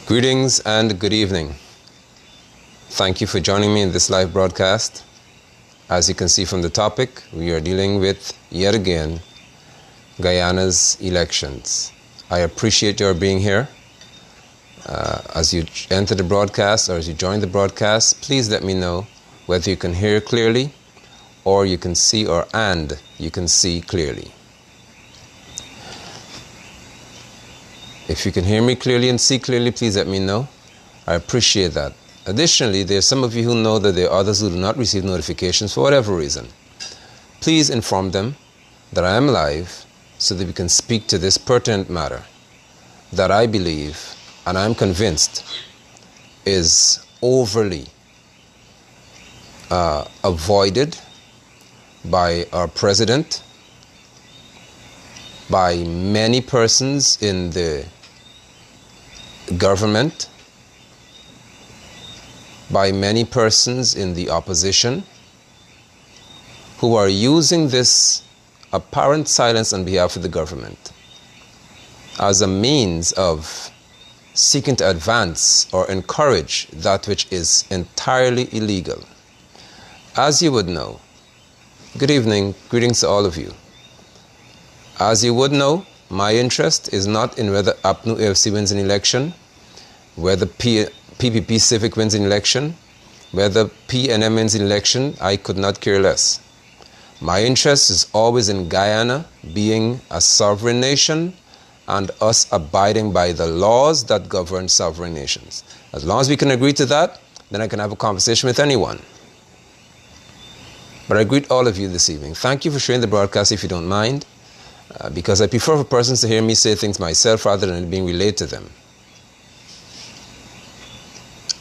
Greetings and good evening. Thank you for joining me in this live broadcast. As you can see from the topic, we are dealing with, yet again, Guyana's elections. I appreciate your being here. As you enter the broadcast or as you join the broadcast, please let me know whether you can hear clearly or you can see you can see clearly. If you can hear me clearly and see clearly, please let me know. I appreciate that. Additionally, there are some of you who know that there are others who do not receive notifications for whatever reason. Please inform them that I am live so that we can speak to this pertinent matter that I believe and I'm convinced is overly avoided by our president, by many persons in the government, by many persons in the opposition who are using this apparent silence on behalf of the government as a means of seeking to advance or encourage that which is entirely illegal. As you would know, good evening, greetings to all of you. As you would know, my interest is not in whether APNU AFC wins an election, whether PPP Civic wins an election, whether PNM wins an election. I could not care less. My interest is always in Guyana being a sovereign nation and us abiding by the laws that govern sovereign nations. As long as we can agree to that, then I can have a conversation with anyone. But I greet all of you this evening. Thank you for sharing the broadcast if you don't mind. Because I prefer for persons to hear me say things myself rather than being relayed to them.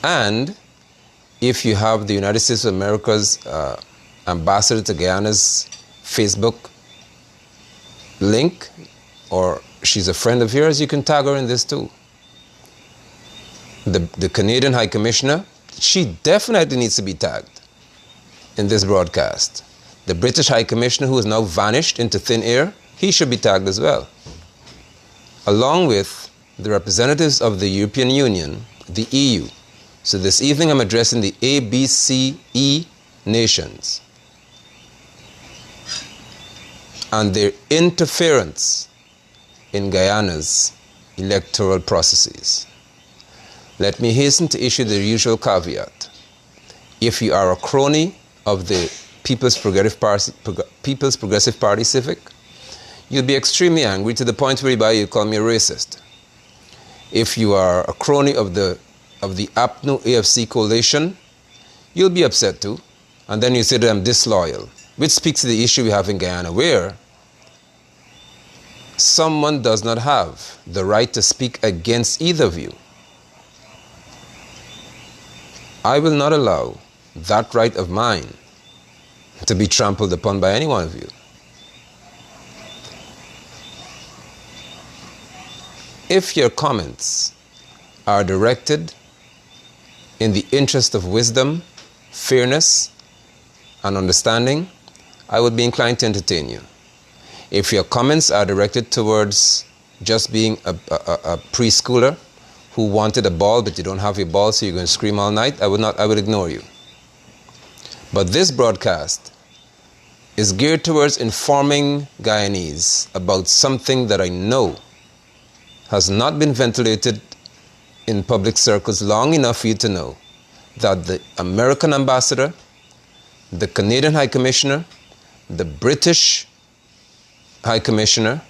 And if you have the United States of America's ambassador to Guyana's Facebook link, or she's a friend of yours, you can tag her in this too. The Canadian High Commissioner, she definitely needs to be tagged in this broadcast. The British High Commissioner, who has now vanished into thin air, he should be tagged as well, along with the representatives of the European Union, the EU. So this evening I'm addressing the ABCE nations and their interference in Guyana's electoral processes. Let me hasten to issue the usual caveat. If you are a crony of the People's Progressive Party Civic, you'll be extremely angry to the point whereby you call me a racist. If you are a crony of the APNU AFC coalition, you'll be upset too. And then you say that I'm disloyal, which speaks to the issue we have in Guyana, where someone does not have the right to speak against either of you. I will not allow that right of mine to be trampled upon by any one of you. If your comments are directed in the interest of wisdom, fairness, and understanding, I would be inclined to entertain you. If your comments are directed towards just being a preschooler who wanted a ball but you don't have your ball so you're going to scream all night, I would ignore you. But this broadcast is geared towards informing Guyanese about something that I know has not been ventilated in public circles long enough for you to know that the American ambassador, the Canadian High Commissioner, the British High Commissioner,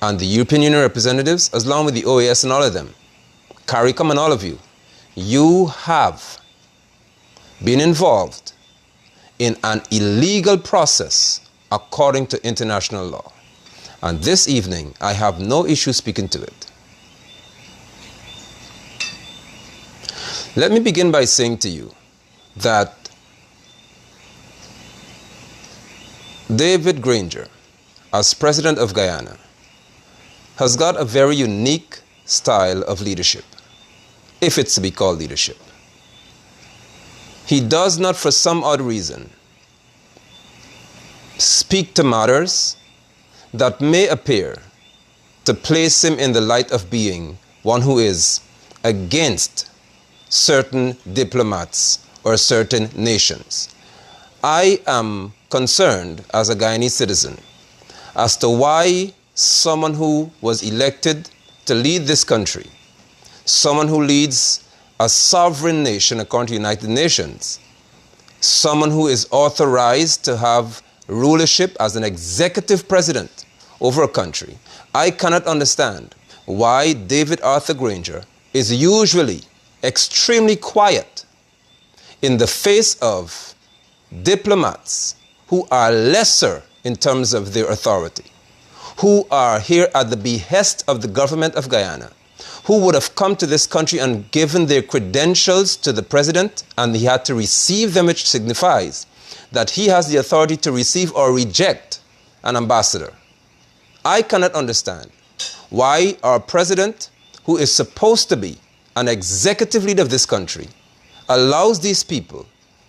and the European Union representatives, along with the OAS and all of them, CARICOM and all of you, you have been involved in an illegal process according to international law. And this evening, I have no issue speaking to it. Let me begin by saying to you that David Granger, as president of Guyana, has got a very unique style of leadership, if it's to be called leadership. He does not, for some odd reason, speak to matters that may appear to place him in the light of being one who is against certain diplomats or certain nations. I am concerned as a Guyanese citizen as to why someone who was elected to lead this country, someone who leads a sovereign nation according to the United Nations, someone who is authorized to have rulership as an executive president over a country, I cannot understand why David Arthur Granger is usually extremely quiet in the face of diplomats who are lesser in terms of their authority, who are here at the behest of the government of Guyana, who would have come to this country and given their credentials to the president, and he had to receive them, which signifies that he has the authority to receive or reject an ambassador. I cannot understand why our president, who is supposed to be an executive leader of this country, allows these people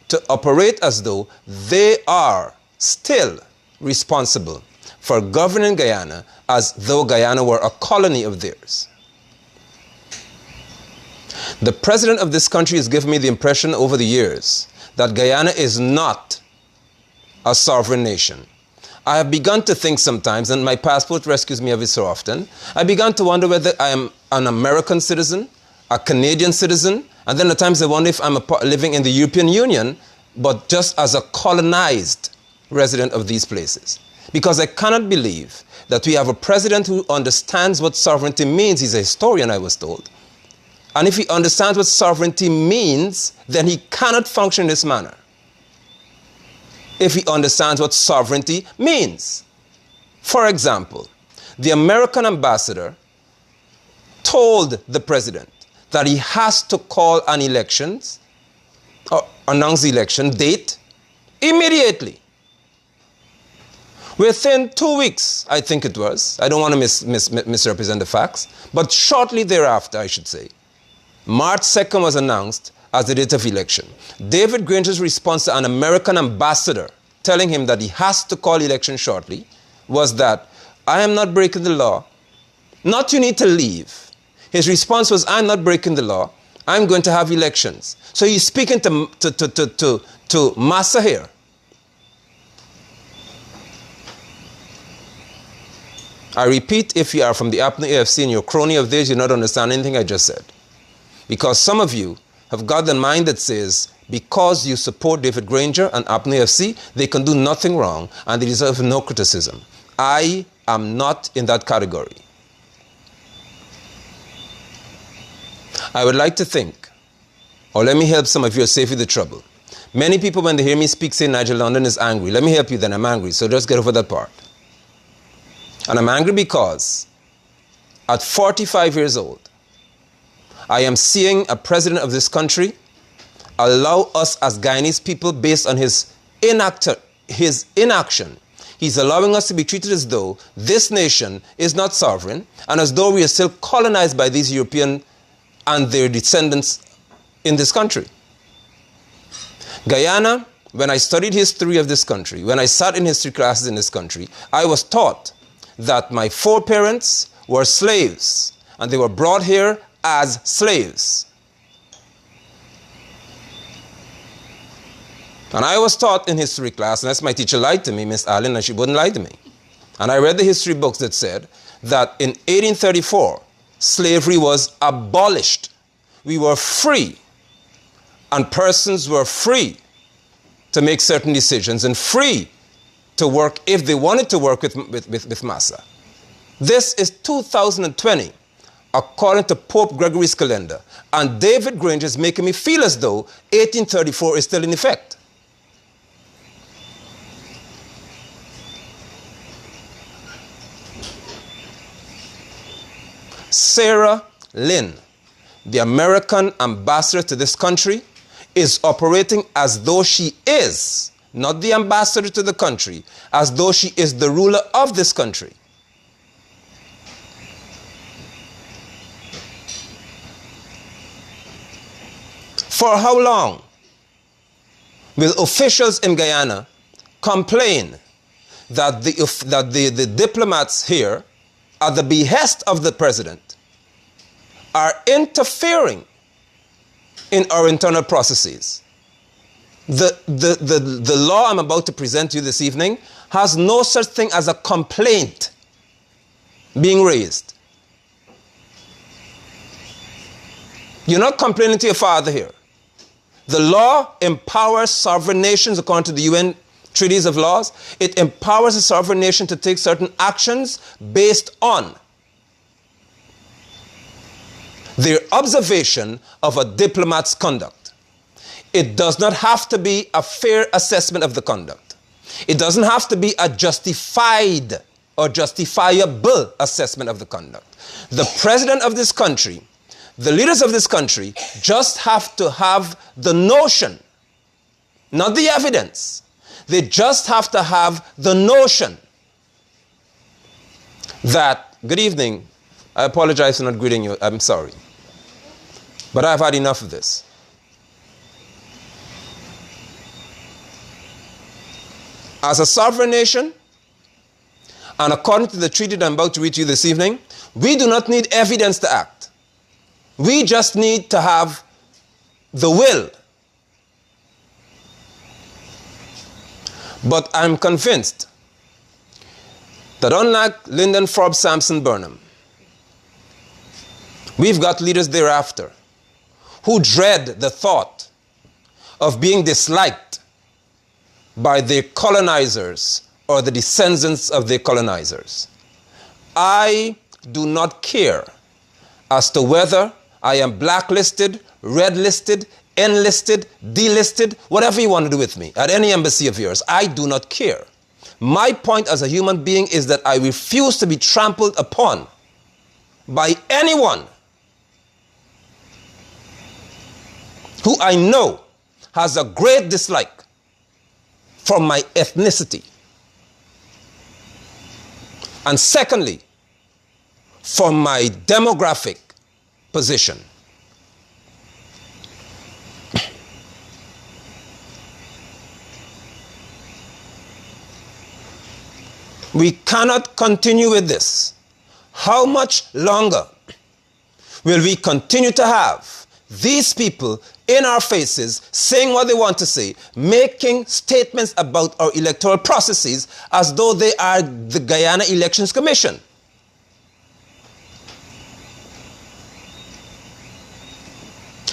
to operate as though they are still responsible for governing Guyana as though Guyana were a colony of theirs. The president of this country has given me the impression over the years that Guyana is not a sovereign nation. I have begun to think sometimes, and my passport rescues me every so often, I began to wonder whether I am an American citizen, a Canadian citizen, and then at times I wonder if I'm living in the European Union, but just as a colonized resident of these places. Because I cannot believe that we have a president who understands what sovereignty means. He's a historian, I was told. And if he understands what sovereignty means, then he cannot function in this manner. If he understands what sovereignty means. For example, the American ambassador told the president that he has to call an elections or announce the election date immediately. Within 2 weeks, I think it was, I don't want to misrepresent the facts, but shortly thereafter, I should say, March 2nd was announced as the date of election. David Granger's response to an American ambassador telling him that he has to call election shortly was that, I am not breaking the law. Not you need to leave. His response was, I'm not breaking the law. I'm going to have elections. So he's speaking to Massa here. I repeat, if you are from the APNA AFC and you're a crony of theirs, you not understand anything I just said. Because some of you have got the mind that says, because you support David Granger and APNA AFC, they can do nothing wrong and they deserve no criticism. I am not in that category. I would like to think, or let me help some of you save you the trouble. Many people, when they hear me speak, say Nigel London is angry. Let me help you then, I'm angry, so just get over that part. And I'm angry because at 45 years old, I am seeing a president of this country allow us as Guyanese people, based on his inaction, he's allowing us to be treated as though this nation is not sovereign and as though we are still colonized by these European and their descendants in this country. Guyana, when I studied history of this country, when I sat in history classes in this country, I was taught that my foreparents were slaves and they were brought here as slaves. And I was taught in history class, unless my teacher lied to me, Miss Allen, and she wouldn't lie to me. And I read the history books that said that in 1834, slavery was abolished. We were free, and persons were free to make certain decisions and free to work if they wanted to work with Massa. This is 2020, according to Pope Gregory's calendar. And David Granger is making me feel as though 1834 is still in effect. Sarah Lynn, the American ambassador to this country, is operating as though she is not the ambassador to the country, as though she is the ruler of this country. For how long will officials in Guyana complain that the diplomats here, at the behest of the president, are interfering in our internal processes. The law I'm about to present to you this evening has no such thing as a complaint being raised. You're not complaining to your father here. The law empowers sovereign nations according to the UN treaties of laws. It empowers a sovereign nation to take certain actions based on their observation of a diplomat's conduct. It does not have to be a fair assessment of the conduct. It doesn't have to be a justified or justifiable assessment of the conduct. The president of this country, the leaders of this country, just have to have the notion, not the evidence. They just have to have the notion that, good evening, I apologize for not greeting you, I'm sorry. But I've had enough of this. As a sovereign nation, and according to the treaty that I'm about to read to you this evening, we do not need evidence to act. We just need to have the will. But I'm convinced that unlike Lyndon Forbes Sampson Burnham, we've got leaders thereafter who dread the thought of being disliked by their colonizers or the descendants of their colonizers. I do not care as to whether I am blacklisted, red-listed, enlisted, delisted, whatever you want to do with me, at any embassy of yours. I do not care. My point as a human being is that I refuse to be trampled upon by anyone who I know has a great dislike for my ethnicity. And secondly, for my demographic position. We cannot continue with this. How much longer will we continue to have these people in our faces saying what they want to say, making statements about our electoral processes as though they are the Guyana Elections Commission?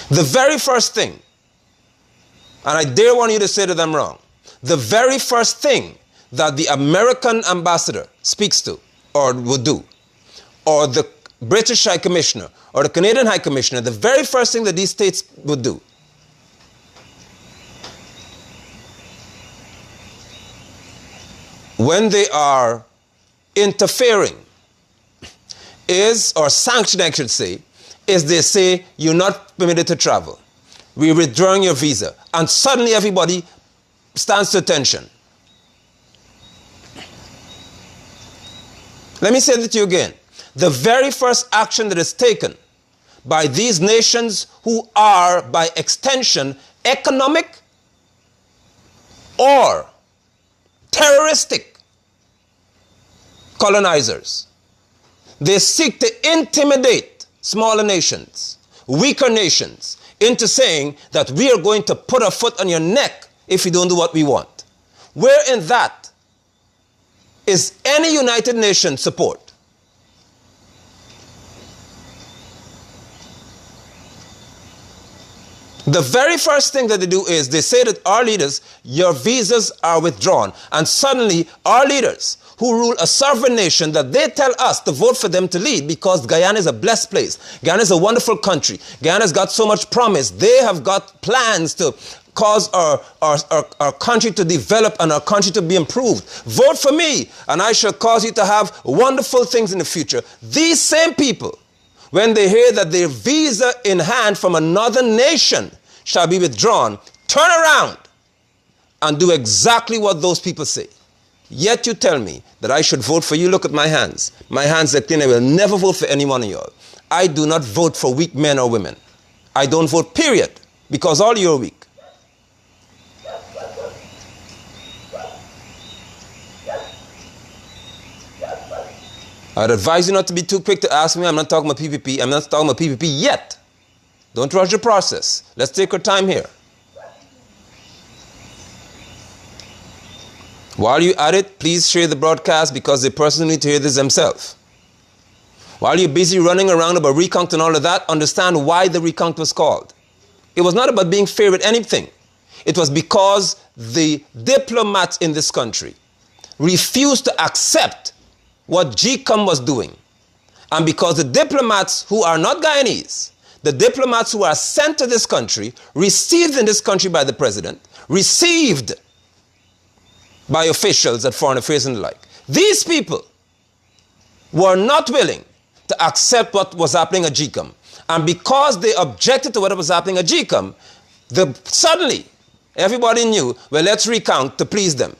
The very first thing, and I dare want you to say that I'm wrong, the very first thing that the American ambassador speaks to or would do, or the British High Commissioner or the Canadian High Commissioner, the very first thing that these states would do when they are interfering is, or sanctioning I should say, is they say you're not permitted to travel. We're withdrawing your visa. And suddenly everybody stands to attention. Let me say that to you again. The very first action that is taken by these nations who are, by extension, economic or terroristic colonizers, they seek to intimidate smaller nations, weaker nations, into saying that we are going to put a foot on your neck if you don't do what we want. Where in that is any United Nations support? The very first thing that they do is they say that our leaders, your visas are withdrawn. And suddenly our leaders who rule a sovereign nation, that they tell us to vote for them to lead because Guyana is a blessed place. Guyana is a wonderful country. Guyana's got so much promise. They have got plans to cause our country to develop and our country to be improved. Vote for me and I shall cause you to have wonderful things in the future. These same people, when they hear that their visa in hand from another nation shall be withdrawn, turn around and do exactly what those people say. Yet you tell me that I should vote for you. Look at my hands. My hands are clean. I will never vote for any one of y'all. I do not vote for weak men or women. I don't vote, period, because all you are weak. I'd advise you not to be too quick to ask me. I'm not talking about PPP. I'm not talking about PPP yet. Don't rush the process. Let's take our time here. While you're at it, please share the broadcast because they personally need to hear this themselves. While you're busy running around about recount and all of that, understand why the recount was called. It was not about being fair with anything. It was because the diplomats in this country refused to accept what GCOM was doing. And because the diplomats who are not Guyanese, the diplomats who are sent to this country, received in this country by the president, received by officials at Foreign Affairs and the like, these people were not willing to accept what was happening at GCOM. And because they objected to what was happening at GCOM, suddenly everybody knew, well, let's recount to please them.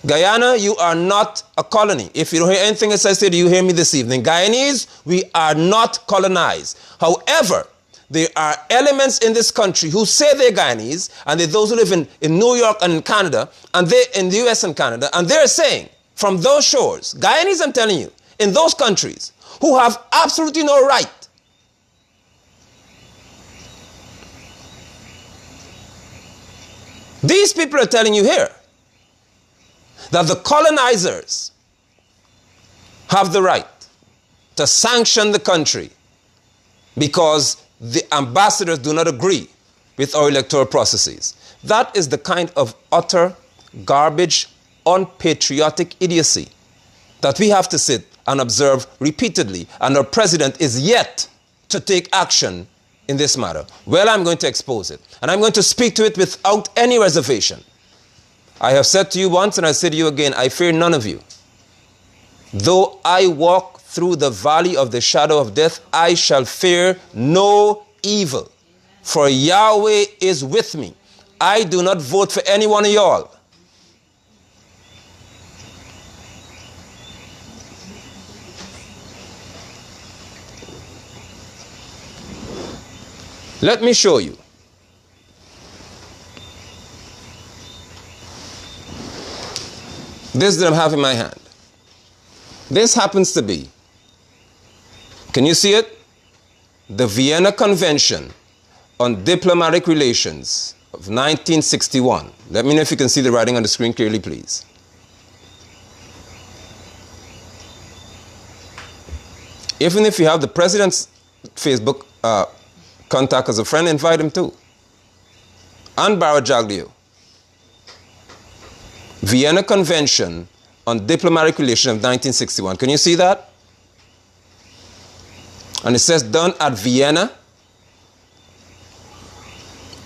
Guyana, you are not a colony. If you don't hear anything as I said, you hear me this evening. Guyanese, we are not colonized. However, there are elements in this country who say they're Guyanese, and they're those who live in New York and in Canada, and they're in the US and Canada, and they're saying, from those shores, Guyanese, I'm telling you, in those countries, who have absolutely no right these people are telling you here that the colonizers have the right to sanction the country because the ambassadors do not agree with our electoral processes. That is the kind of utter garbage, unpatriotic idiocy that we have to sit and observe repeatedly, and our president is yet to take action in this matter. Well, I'm going to expose it, and I'm going to speak to it without any reservation. I have said to you once, and I say to you again, I fear none of you. Though I walk through the valley of the shadow of death, I shall fear no evil, for Yahweh is with me. I do not vote for any one of y'all. Let me show you. This that I have in my hand. This happens to be, can you see it? The Vienna Convention on Diplomatic Relations of 1961. Let me know if you can see the writing on the screen clearly, please. Even if you have the president's Facebook contact as a friend, invite him too. And Barajaglio. Vienna Convention on Diplomatic Relations of 1961. Can you see that? And it says done at Vienna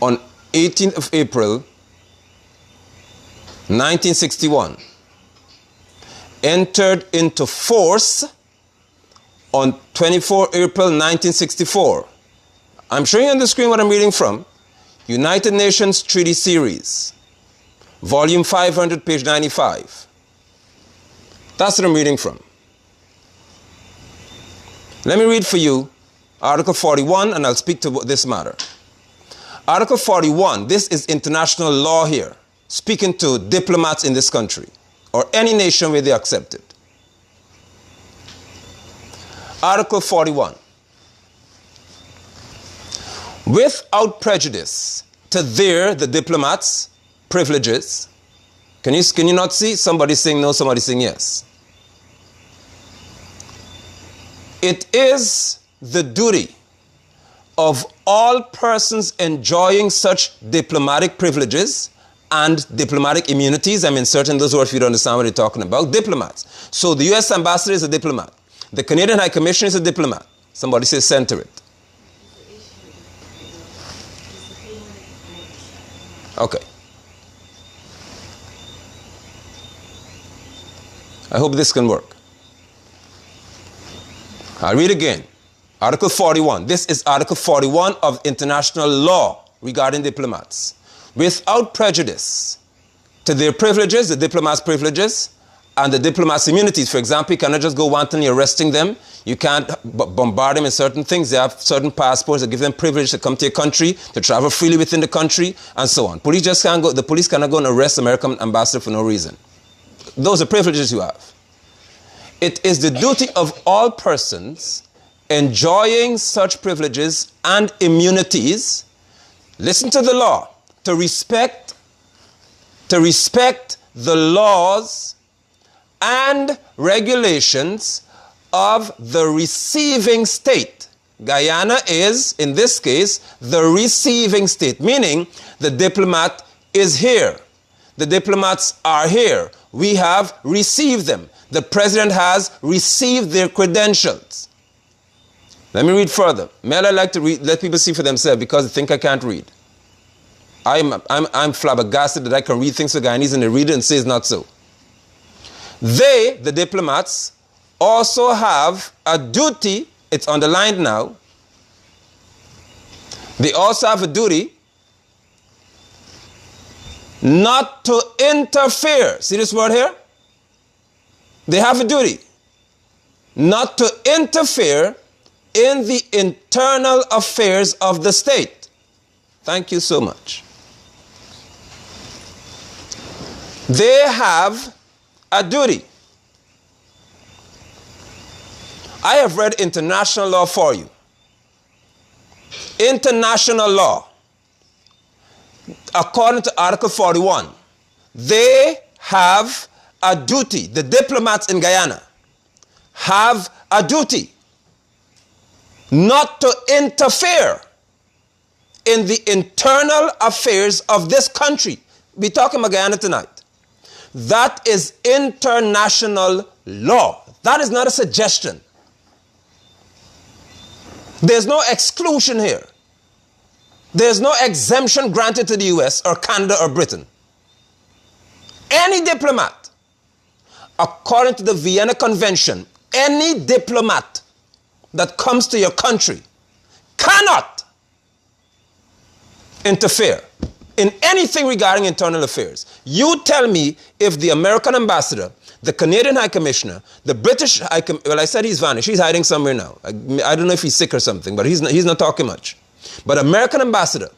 on 18th of April 1961. Entered into force on 24 April 1964. I'm showing you on the screen what I'm reading from. United Nations Treaty Series, Volume 500, page 95. That's what I'm reading from. Let me read for you Article 41, and I'll speak to this matter. Article 41, this is international law here, speaking to diplomats in this country, or any nation where they accept it. Article 41. Without prejudice to the diplomats' privileges. Can you not see? Somebody saying no, somebody saying yes. It is the duty of all persons enjoying such diplomatic privileges and diplomatic immunities. I'm inserting those words if you don't understand what they're talking about. Diplomats. So the U.S. ambassador is a diplomat. The Canadian High Commissioner is a diplomat. Somebody says center it. Okay. I hope this can work. I'll read again. Article 41. This is Article 41 of international law regarding diplomats. Without prejudice to their privileges, the diplomats' privileges, and the diplomats' immunities. For example, you cannot just go wantonly arresting them. You can't bombard them in certain things. They have certain passports that give them privilege to come to your country, to travel freely within the country, and so on. Police just can't go. The police cannot go and arrest American ambassador for no reason. Those are privileges you have. It is the duty of all persons enjoying such privileges and immunities, listen to the law, to respect the laws and regulations of the receiving state. Guyana is, in this case, the receiving state, meaning the diplomat is here. The diplomats are here. We have received them. The president has received their credentials. Let me read further. I like to read, let people see for themselves because they think I can't read. I'm flabbergasted that I can read things for Guyanese and they read it and say it's not so. They, the diplomats, also have a duty, it's underlined now, they also have a duty not to interfere. See this word here? They have a duty not to interfere in the internal affairs of the state. Thank you so much. They have a duty. I have read international law for you. International law. According to Article 41, they have a duty. The diplomats in Guyana have a duty not to interfere in the internal affairs of this country. We're talking about Guyana tonight. That is international law. That is not a suggestion. There's no exclusion here. There's no exemption granted to the US or Canada or Britain. Any diplomat, according to the Vienna Convention, any diplomat that comes to your country cannot interfere in anything regarding internal affairs. You tell me if the American ambassador, the Canadian High Commissioner, the British High Commissioner, well, I said he's vanished. He's hiding somewhere now. I don't know if he's sick or something, but he's not talking much. But American ambassador,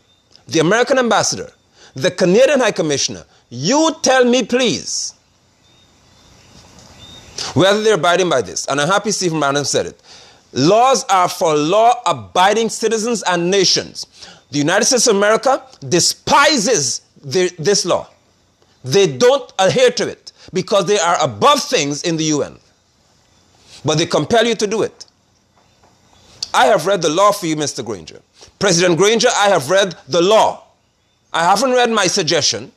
the American ambassador, the Canadian High Commissioner, you tell me, please, whether they're abiding by this. And I'm happy Stephen Bannon said it. Laws are for law-abiding citizens and nations. The United States of America despises this law. They don't adhere to it because they are above things in the UN. But they compel you to do it. I have read the law for you, Mr. Granger. President Granger, I have read the law. I haven't read my suggestion.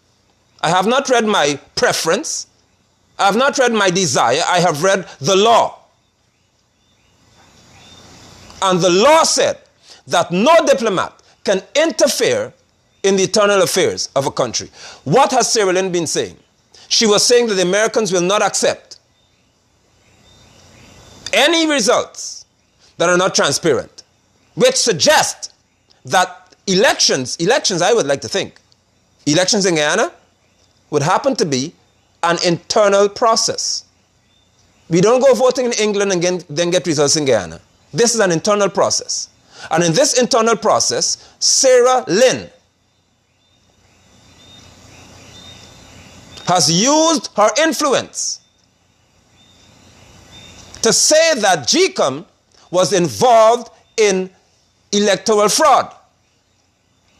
I have not read my preference. I have not read my desire. I have read the law. And the law said that no diplomat can interfere in the internal affairs of a country. What has Sarah Lynn been saying? She was saying that the Americans will not accept any results that are not transparent, which suggest that elections, I would like to think, elections in Guyana would happen to be an internal process. We don't go voting in England and then get results in Guyana. This is an internal process. And in this internal process, Sarah Lynn has used her influence to say that GCOM was involved in electoral fraud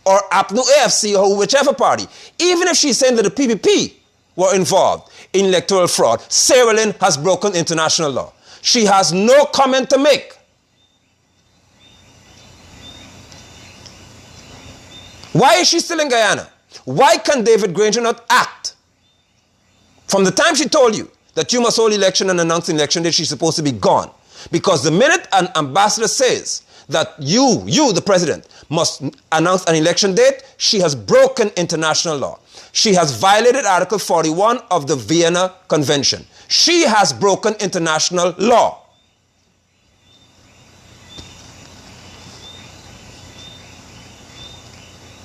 or APNU AFC or whichever party. Even if she's saying that the PPP were involved in electoral fraud, Sarah Lynn has broken international law. She has no comment to make. Why is she still in Guyana? Why can David Granger not act? From the time she told you that you must hold election and announce the election date, she's supposed to be gone. Because the minute an ambassador says that you, the president, must announce an election date, she has broken international law. She has violated Article 41 of the Vienna Convention. She has broken international law.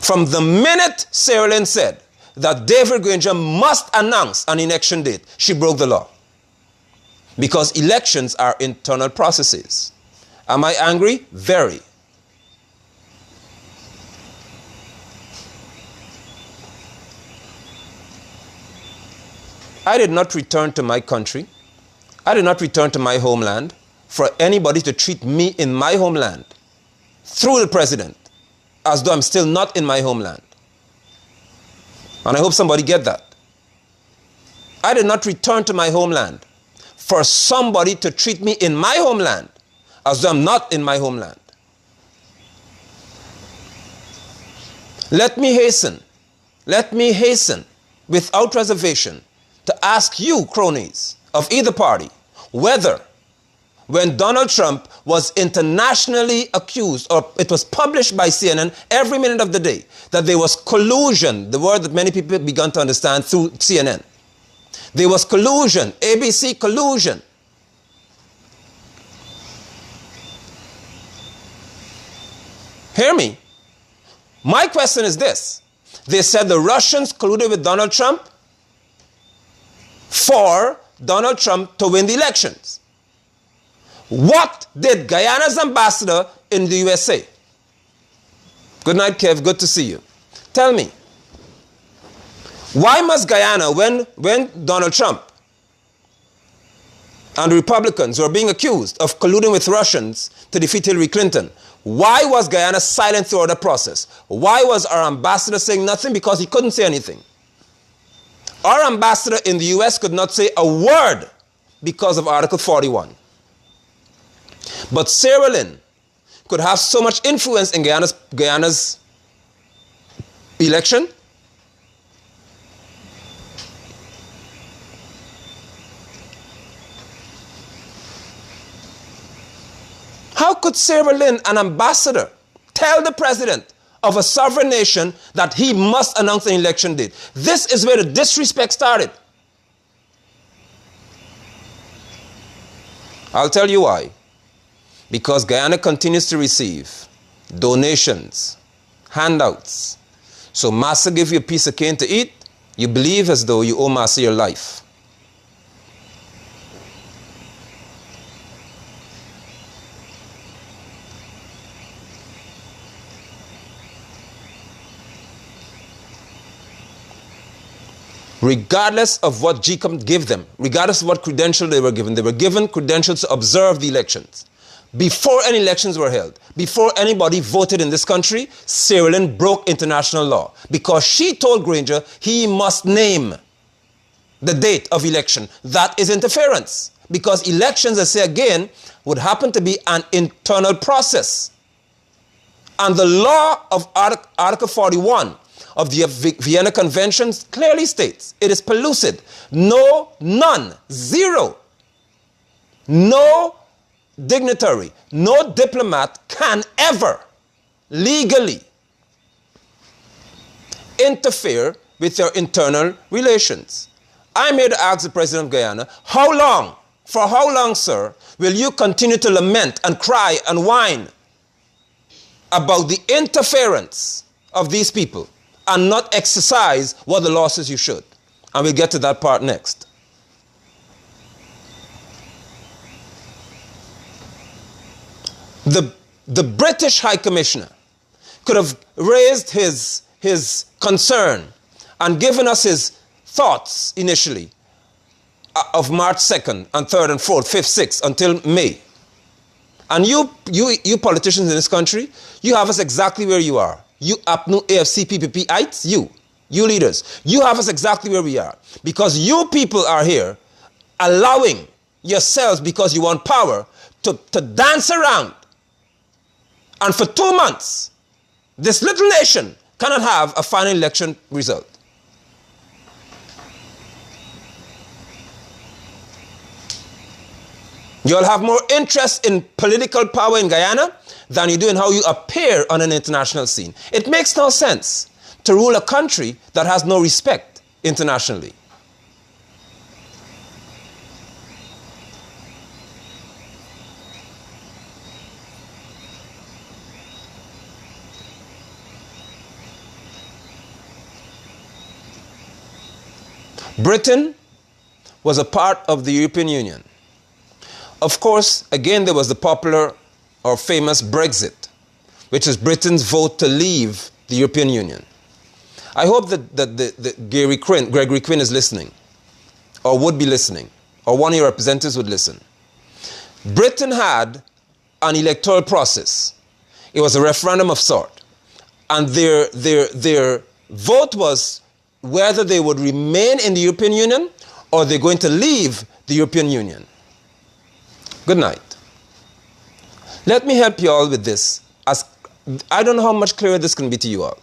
From the minute Sarah Lynn said that David Granger must announce an election date, she broke the law. Because elections are internal processes. Am I angry? Very. I did not return to my country I did not return to my homeland for anybody to treat me in my homeland through the president as though I'm still not in my homeland. And I hope somebody get that. I did not return to my homeland for somebody to treat me in my homeland as though I'm not in my homeland. Let me hasten without reservation to ask you, cronies of either party, whether when Donald Trump was internationally accused, or it was published by CNN every minute of the day, that there was collusion, the word that many people began to understand through CNN. There was collusion, ABC collusion. Hear me. My question is this. They said the Russians colluded with Donald Trump for Donald Trump to win the elections. What did Guyana's ambassador in the USA? Good night, Kev. Good to see you. Tell me, why must Guyana, when Donald Trump and the Republicans were being accused of colluding with Russians to defeat Hillary Clinton, why was Guyana silent throughout the process? Why was our ambassador saying nothing? Because he couldn't say anything. Our ambassador in the US could not say a word because of Article 41. But Sierra Leone could have so much influence in Guyana's election. How could Sierra Leone, an ambassador, tell the president of a sovereign nation that he must announce an election date? This is where the disrespect started. I'll tell you why. Because Guyana continues to receive donations, handouts. So Massa give you a piece of cane to eat, you believe as though you owe Massa your life. Regardless of what GCOM gave them, regardless of what credential they were given credentials to observe the elections. Before any elections were held, before anybody voted in this country, Sierra Leone broke international law because she told Granger he must name the date of election. That is interference because elections, I say again, would happen to be an internal process. And the law of Article 41 of the Vienna Convention clearly states it is pellucid. No, none, zero. No dignitary, no diplomat can ever legally interfere with your internal relations. I'm here to ask the President of Guyana, how long, for how long, sir, will you continue to lament and cry and whine about the interference of these people and not exercise what the law says you should? And we'll get to that part next. The British High Commissioner could have raised his concern and given us his thoughts initially of March 2nd and 3rd and 4th, 5th, 6th until May. And you politicians in this country, you have us exactly where you are. You APNU, AFC, PPP-ites, you leaders, you have us exactly where we are. Because you people are here allowing yourselves, because you want power, to dance around. And for 2 months, this little nation cannot have a final election result. You'll have more interest in political power in Guyana than you do in how you appear on an international scene. It makes no sense to rule a country that has no respect internationally. Britain was a part of the European Union. Of course, again, there was the popular or famous Brexit, which is Britain's vote to leave the European Union. I hope that Gregory Quinn is listening, or would be listening. or one of your representatives would listen. Britain had an electoral process. It was a referendum of sort. And their vote was whether they would remain in the European Union or they're going to leave the European Union. Good night. Let me help you all with this. I don't know how much clearer this can be to you all.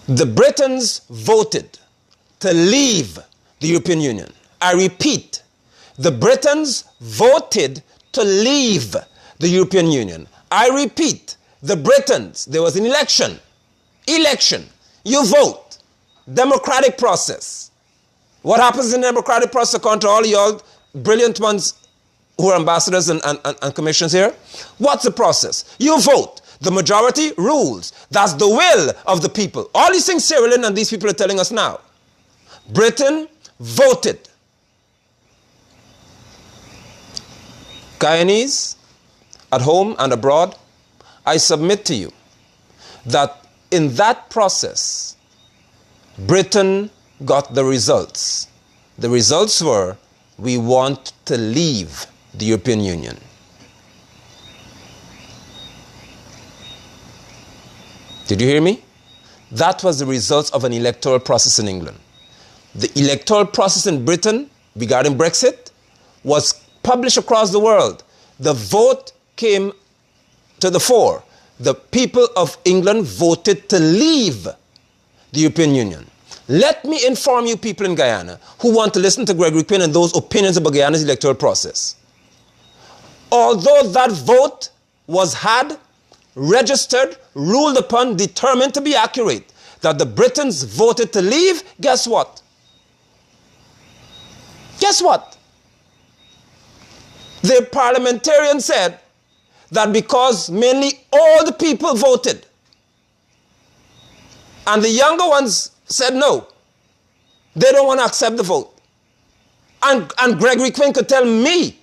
The Britons voted to leave the European Union. I repeat, the Britons voted to leave the European Union. I repeat, the Britons, there was an election. You vote. Democratic process. What happens in the democratic process, according to all y'all brilliant ones who are ambassadors and commissioners here? What's the process? You vote. The majority rules. That's the will of the people. All these things Cyril and these people are telling us now. Britain voted. Guyanese, at home and abroad, I submit to you that in that process, Britain got the results. The results were, we want to leave the European Union. Did you hear me? That was the results of an electoral process in England. The electoral process in Britain regarding Brexit was published across the world. The vote came to the fore. The people of England voted to leave the European Union. Let me inform you people in Guyana who want to listen to Gregory Quinn and those opinions about Guyana's electoral process. Although that vote was had, registered, ruled upon, determined to be accurate, that the Britons voted to leave, guess what? Guess what? The parliamentarian said that because mainly old people voted, and the younger ones said no, they don't want to accept the vote. And Gregory Quinn could tell me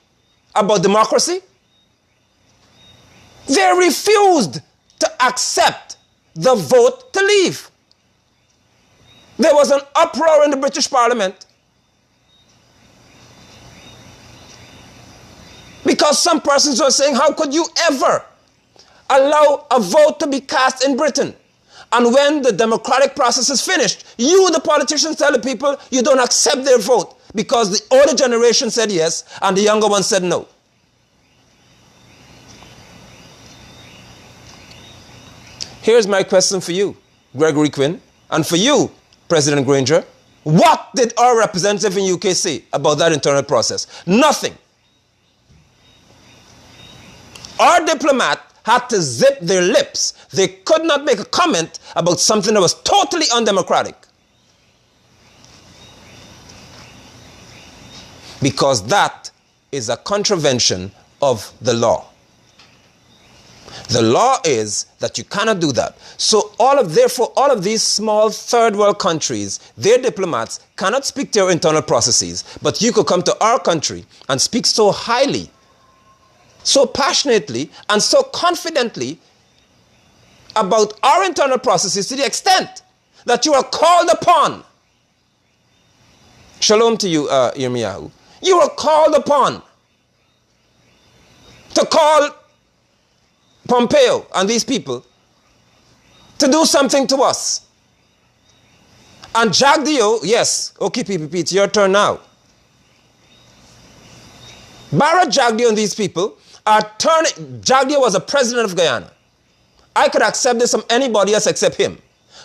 about democracy. They refused to accept the vote to leave. There was an uproar in the British Parliament because some persons were saying, how could you ever allow a vote to be cast in Britain? And when the democratic process is finished, you, the politicians, tell the people you don't accept their vote because the older generation said yes and the younger one said no. Here's my question for you, Gregory Quinn, and for you, President Granger. What did our representative in UK say about that internal process? Nothing. Our diplomat had to zip their lips. They could not make a comment about something that was totally undemocratic. Because that is a contravention of the law. The law is that you cannot do that. So therefore, all of these small third world countries, their diplomats cannot speak to your internal processes, but you could come to our country and speak so highly, so passionately, and so confidently about our internal processes to the extent that you are called upon. Shalom to you, Yirmiyahu. You are called upon to call Pompeo and these people to do something to us. And Jagdeo, yes, okay, PPP, it's your turn now. Barra Jagdeo and these people are turning. Jagdeo was a president of Guyana. I could accept this from anybody else except him.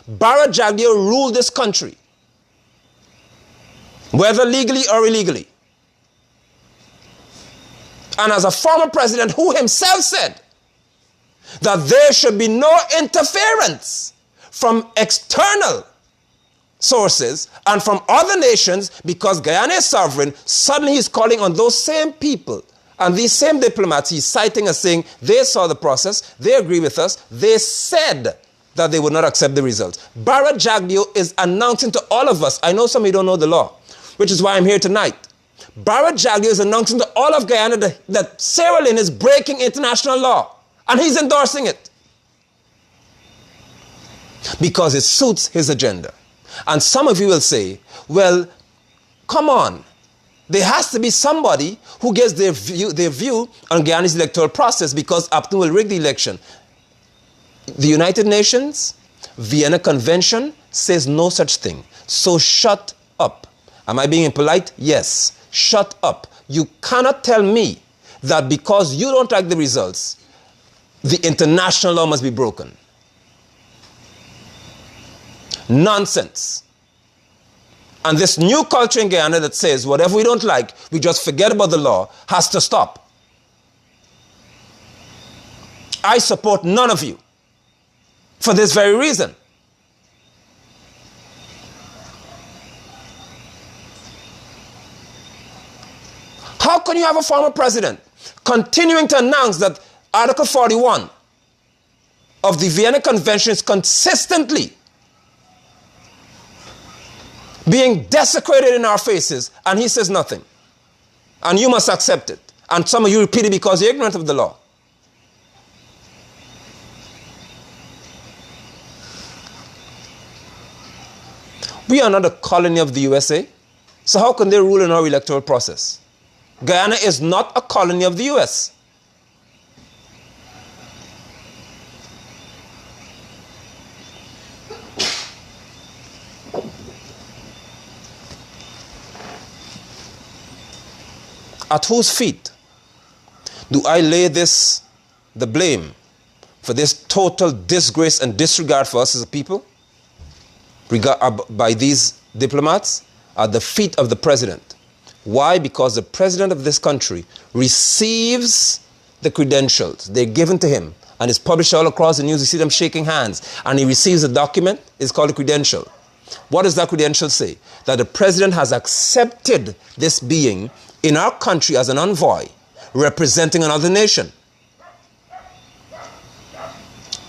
Barra Jagdeo ruled this country, whether legally or illegally. And as a former president who himself said that there should be no interference from external sources and from other nations because Guyana is sovereign, suddenly he's calling on those same people and these same diplomats he's citing as saying they saw the process, they agree with us, they said that they would not accept the results. Barra Jagdeo is announcing to all of us, I know some of you don't know the law, which is why I'm here tonight. Barra Jagdeo is announcing to all of Guyana that Sierra Leone is breaking international law. And he's endorsing it. Because it suits his agenda. And some of you will say, well, come on. there has to be somebody who gives their view on Guyana's electoral process, because Upton will rig the election. The United Nations, Vienna Convention says no such thing. So shut up. Am I being impolite? Yes. Shut up. You cannot tell me that because you don't like the results, the international law must be broken. Nonsense. And this new culture in Guyana that says whatever we don't like, we just forget about the law, has to stop. I support none of you for this very reason. How can you have a former president continuing to announce that Article 41 of the Vienna Convention is consistently being desecrated in our faces, and he says nothing? And you must accept it. And some of you repeat it because you're ignorant of the law. We are not a colony of the USA, so how can they rule in our electoral process? Guyana is not a colony of the US. At whose feet do I lay the blame for this total disgrace and disregard for us as a people? By these diplomats? At the feet of the president. Why? Because the president of this country receives the credentials. They're given to him and it's published all across the news. You see them shaking hands, and he receives a document. It's called a credential. What does that credential say? That the president has accepted this being in our country as an envoy representing another nation.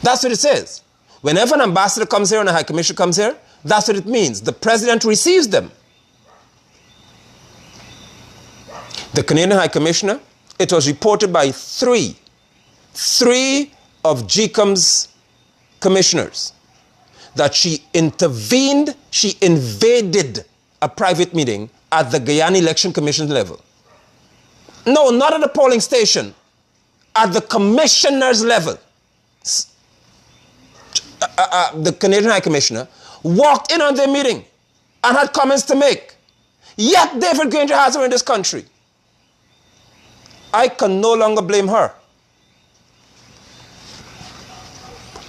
That's what it says. Whenever an ambassador comes here and a high commissioner comes here, that's what it means. The president receives them. The Canadian High Commissioner, it was reported by three of GCOM's commissioners that she intervened, she invaded a private meeting at the Guyana Election Commission level. No, not at the polling station, at the commissioner's level. The Canadian High Commissioner walked in on their meeting and had comments to make. Yet David Granger has her in this country. I can no longer blame her.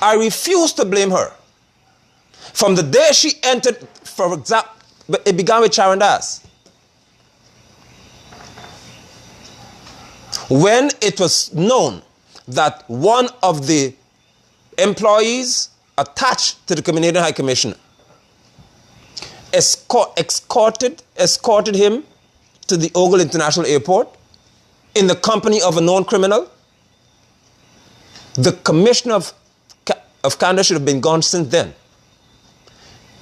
I refuse to blame her. From the day she entered, for example, it began with Sharon Das. When it was known that one of the employees attached to the Canadian High Commissioner escorted him to the Ogle International Airport in the company of a known criminal, the Commissioner of Canada should have been gone since then,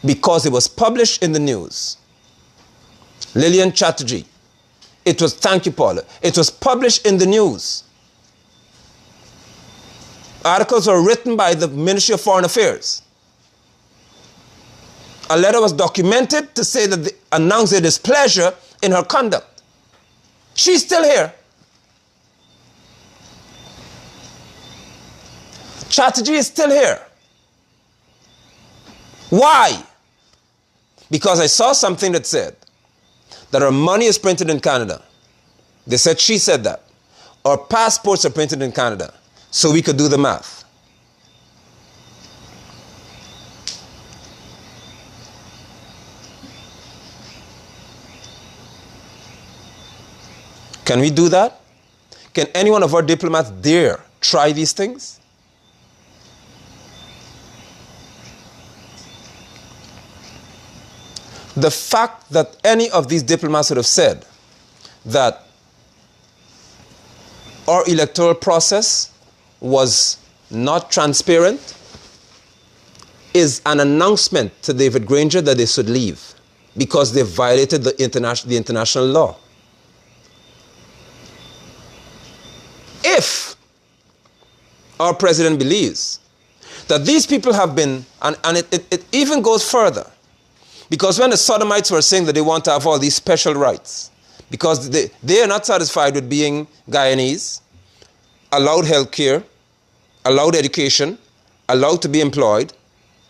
because it was published in the news. Lillian Chatterjee. Thank you, Paula. It was published in the news. Articles were written by the Ministry of Foreign Affairs. A letter was documented to say that they announced their displeasure in her conduct. She's still here. Chatterjee is still here. Why? Because I saw something that said that our money is printed in Canada. They said, she said that. Our passports are printed in Canada, so we could do the math. Can we do that? Can any one of our diplomats dare try these things? The fact that any of these diplomats would have said that our electoral process was not transparent is an announcement to David Granger that they should leave because they violated the international law. If our president believes that these people have been, and it even goes further, because when the Sodomites were saying that they want to have all these special rights, because they are not satisfied with being Guyanese, allowed health care, allowed education, allowed to be employed.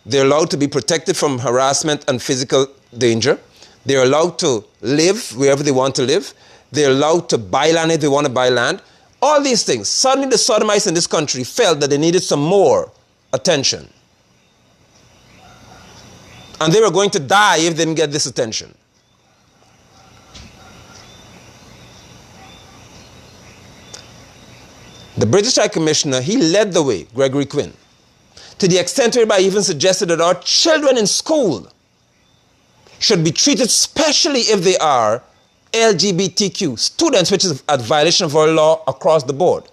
They're allowed to be protected from harassment and physical danger. They're allowed to live wherever they want to live. They're allowed to buy land if they want to buy land. All these things. Suddenly the sodomites in this country felt that they needed some more attention. And they were going to die if they didn't get this attention. The British High Commissioner, he led the way, Gregory Quinn, to the extent whereby he even suggested that our children in school should be treated specially if they are LGBTQ students, which is a violation of our law across the board.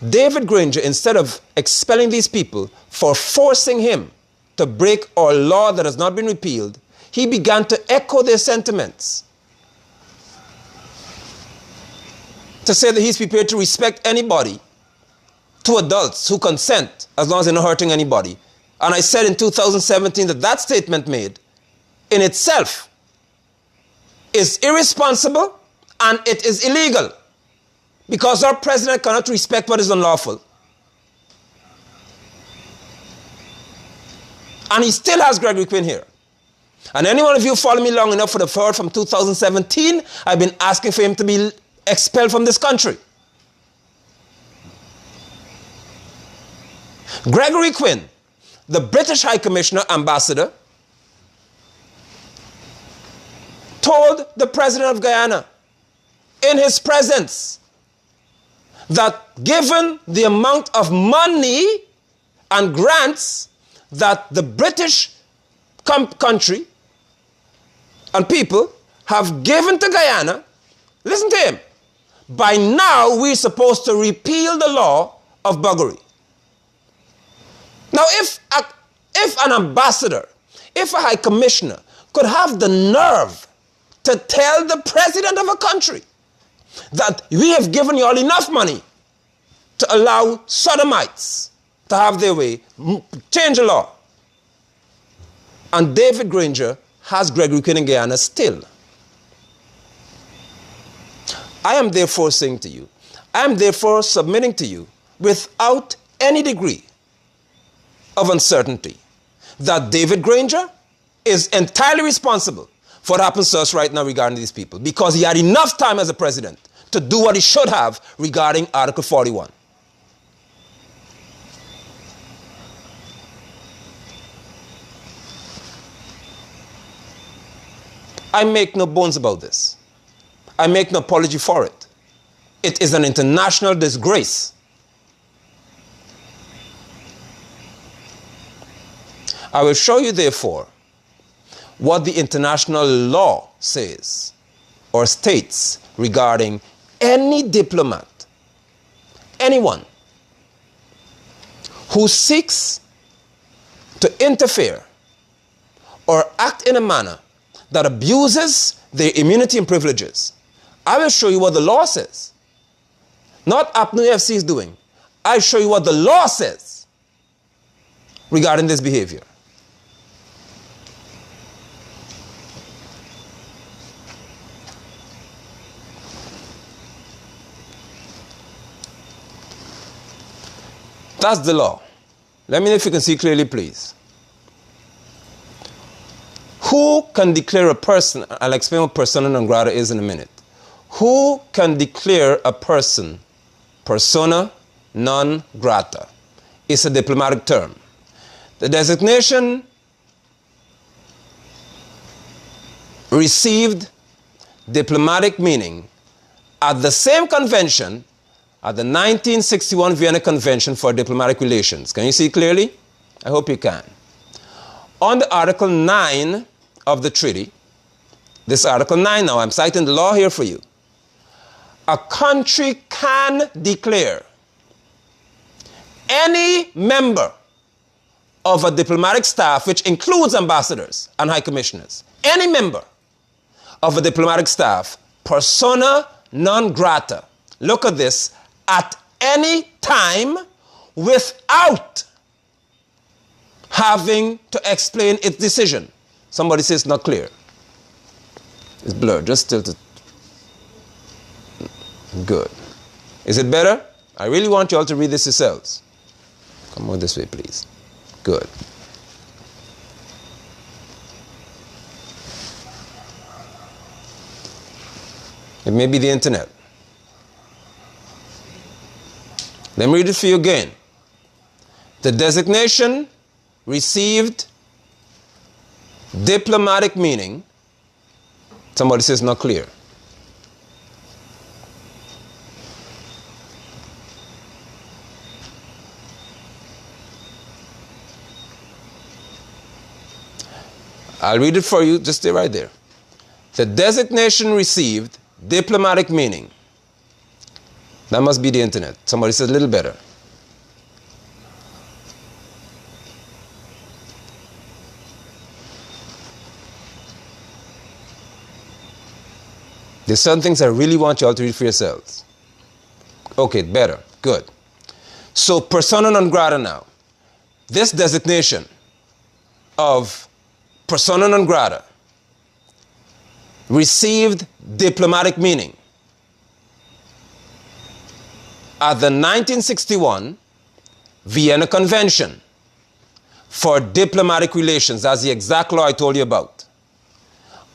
David Granger, instead of expelling these people for forcing him to break our law that has not been repealed, he began to echo their sentiments. To say that he's prepared to respect anybody, two adults who consent, as long as they're not hurting anybody. And I said in 2017 that that statement made in itself is irresponsible and it is illegal, because our president cannot respect what is unlawful. And he still has Gregory Quinn here. And any one of you follow me long enough for the heard from 2017, I've been asking for him to be expelled from this country. Gregory Quinn, the British High Commissioner ambassador, told the president of Guyana in his presence that given the amount of money and grants that the British country and people have given to Guyana, listen to him, by now we're supposed to repeal the law of buggery. Now, if an ambassador, if a high commissioner could have the nerve to tell the president of a country that we have given you all enough money to allow sodomites to have their way, change the law. And David Granger has Gregory Quinn in Guyana still. I am therefore saying to you, I am therefore submitting to you without any degree of uncertainty that David Granger is entirely responsible for what happens to us right now regarding these people, because he had enough time as a president to do what he should have regarding Article 41. I make no bones about this. I make no apology for it. It is an international disgrace. I will show you, therefore, what the international law says or states regarding any diplomat, anyone who seeks to interfere or act in a manner that abuses their immunity and privileges. I will show you what the law says. Not APNU FC is doing. I'll show you what the law says regarding this behavior. That's the law. Let me know if you can see clearly, please. Who can declare a person, I'll explain what persona non grata is in a minute. Who can declare a person persona non grata? It's a diplomatic term. The designation received diplomatic meaning at the same convention, at the 1961 Vienna Convention for Diplomatic Relations. Can you see clearly? I hope you can. On the Article 9 of the treaty, this Article 9 now, I'm citing the law here for you. A country can declare any member of a diplomatic staff, which includes ambassadors and high commissioners, any member of a diplomatic staff, persona non grata. Look at this. At any time without having to explain its decision. Somebody says it's not clear. It's blurred. Just tilt it Good. Is it better? I really want you all to read this yourselves. Come on this way, please. Good. It may be the internet. Let me read it for you again. The designation received diplomatic meaning. Somebody says not clear. I'll read it for you. Just stay right there. The designation received diplomatic meaning. That must be the internet. Somebody said a little better. There's certain things I really want you all to read for yourselves. Okay, better. Good. So, persona non grata now. This designation of persona non grata received diplomatic meaning at the 1961 Vienna Convention for Diplomatic Relations. That's the exact law I told you about.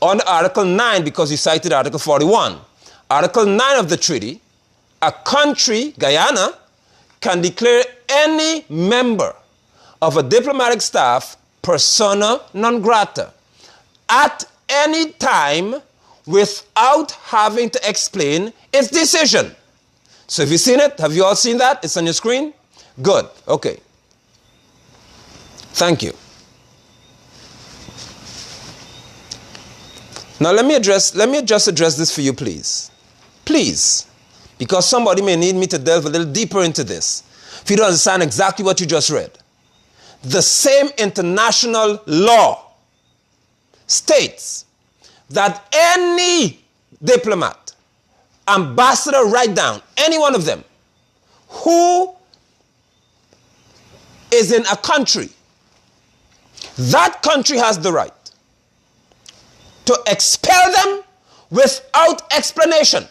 On Article 9, because you cited Article 41, Article 9 of the treaty, a country, Guyana, can declare any member of a diplomatic staff persona non grata at any time without having to explain its decision. So have you seen it? Have you all seen that? It's on your screen? Good. Okay. Thank you. Now let me just address this for you, please. Please. Because somebody may need me to delve a little deeper into this. If you don't understand exactly what you just read. The same international law states that any diplomat, ambassador, write down, any one of them, who is in a country, that country has the right to expel them without explanation.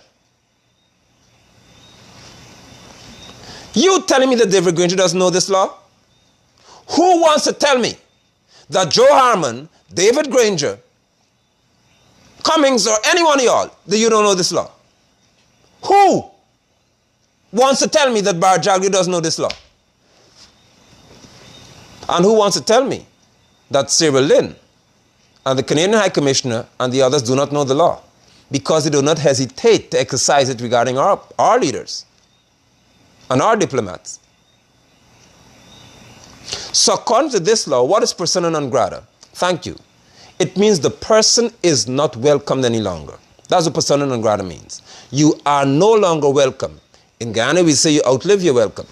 You telling me that David Granger doesn't know this law? Who wants to tell me that Joe Harmon, David Granger, Cummings, or any one of y'all, that you don't know this law? Who wants to tell me that Bar Jagri doesn't know this law? And who wants to tell me that Cyril Lynn and the Canadian High Commissioner and the others do not know the law because they do not hesitate to exercise it regarding our leaders and our diplomats? So according to this law, what is persona non grata? Thank you. It means the person is not welcomed any longer. That's what persona non grata means. You are no longer welcome. In Guyana, we say you outlive your welcome.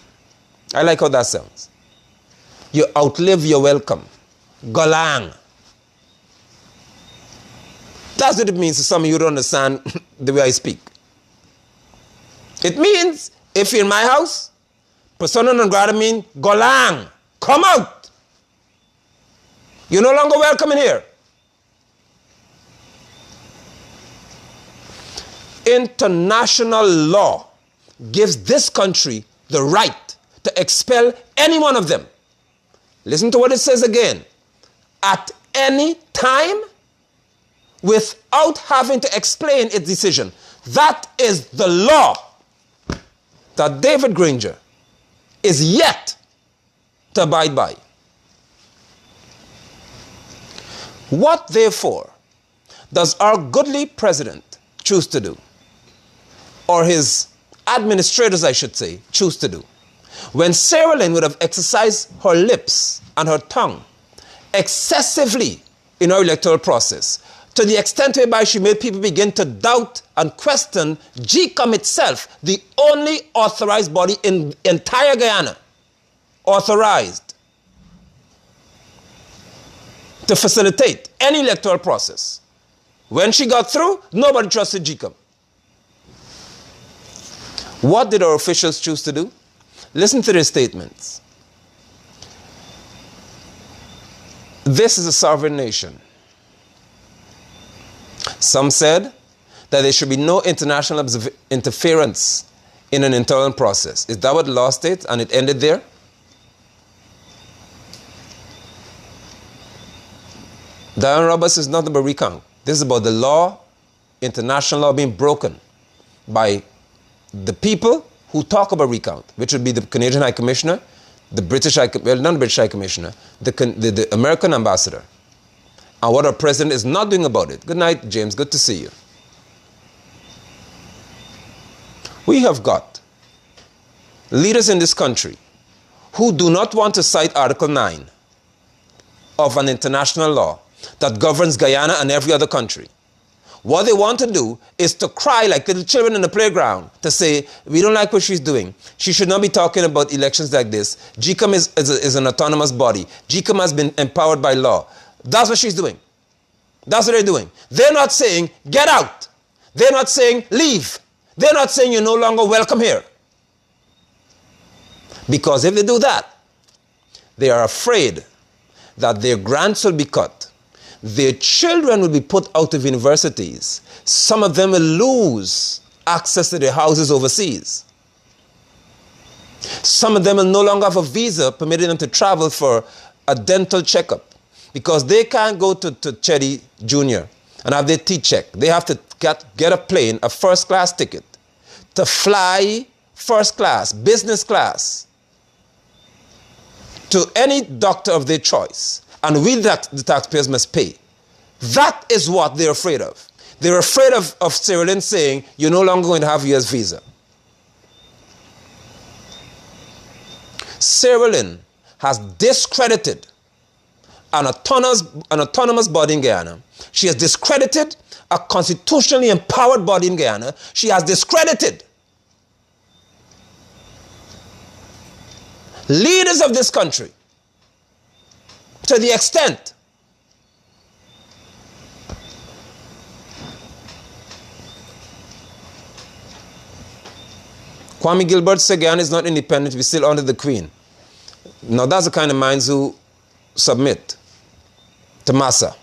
I like how that sounds. You outlive your welcome. Golang. That's what it means to some of you who don't understand the way I speak. It means, if you're in my house, persona non grata means golang. Come out. You're no longer welcome in here. International law gives this country the right to expel any one of them. Listen to what it says again. At any time, without having to explain its decision. That is the law that David Granger is yet to abide by. What, therefore, does our goodly president choose to do? Or his administrators, I should say, choose to do? When Sarah Lynn would have exercised her lips and her tongue excessively in our electoral process, to the extent whereby she made people begin to doubt and question GCOM itself, the only authorized body in entire Guyana, authorized to facilitate any electoral process. When she got through, nobody trusted GCOM. What did our officials choose to do? Listen to their statements. This is a sovereign nation. Some said that there should be no international interference in an internal process. Is that what the law states, and it ended there? Diana Roberts is not about recount. This is about the law, international law being broken by the people who talk about recount, which would be the Canadian High Commissioner, the British High, well, not the British High Commissioner, the American ambassador, and what our president is not doing about it. Good night, James. Good to see you. We have got leaders in this country who do not want to cite Article 9 of an international law that governs Guyana and every other country. What they want to do is to cry like little children in the playground to say, we don't like what she's doing. She should not be talking about elections like this. GCOM is an autonomous body. GCOM has been empowered by law. That's what she's doing. That's what they're doing. They're not saying, get out. They're not saying, leave. They're not saying you're no longer welcome here. Because if they do that, they are afraid that their grants will be cut. Their children will be put out of universities. Some of them will lose access to their houses overseas. Some of them will no longer have a visa permitting them to travel for a dental checkup because they can't go to Chetty Jr. and have their teeth checked. They have to get a plane, a first-class ticket, to fly first class, business class, to any doctor of their choice. And we, the taxpayers, must pay. That is what they're afraid of. They're afraid of Sierra Leone saying, you're no longer going to have a US visa. Sierra Leone has discredited an autonomous body in Guyana. She has discredited a constitutionally empowered body in Guyana. She has discredited leaders of this country to the extent Kwame Gilbert said Guyana is not independent, we're still under the Queen. Now that's the kind of minds who submit to Massa.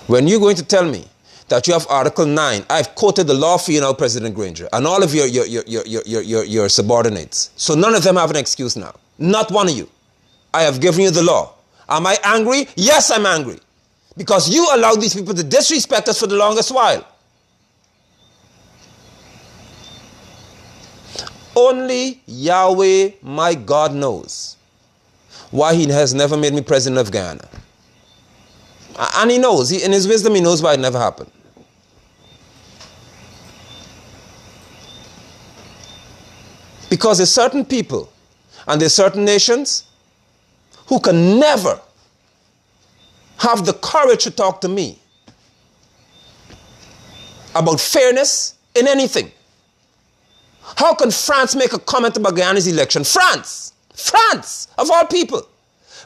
When you're going to tell me that you have Article 9, I've quoted the law for you now, President Granger, and all of your subordinates. So none of them have an excuse now. Not one of you. I have given you the law. Am I angry? Yes, I'm angry. Because you allowed these people to disrespect us for the longest while. Only Yahweh, my God, knows why he has never made me president of Guyana. And he knows, in his wisdom, he knows why it never happened. Because there's certain people and there's certain nations who can never have the courage to talk to me about fairness in anything. How can France make a comment about Guyana's election? France, of all people,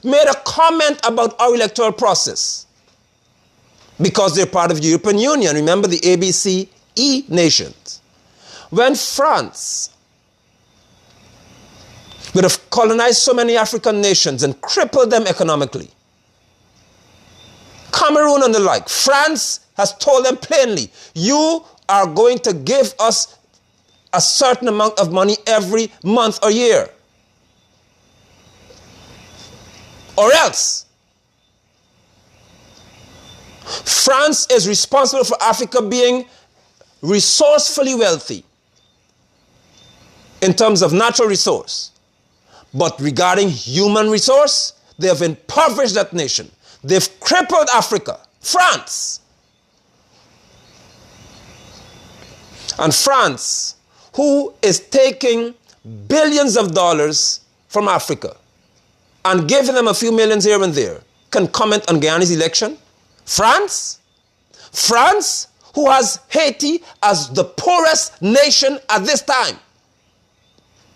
made a comment about our electoral process because they're part of the European Union. Remember the ABCE nations. When France would have colonized so many African nations and crippled them economically, Cameroon and the like, France has told them plainly, you are going to give us a certain amount of money every month or year, or else. France is responsible for Africa being resourcefully wealthy in terms of natural resource. But regarding human resource, they have impoverished that nation. They've crippled Africa. France. And France, who is taking billions of dollars from Africa and giving them a few millions here and there, can comment on Guyana's election? France, who has Haiti as the poorest nation at this time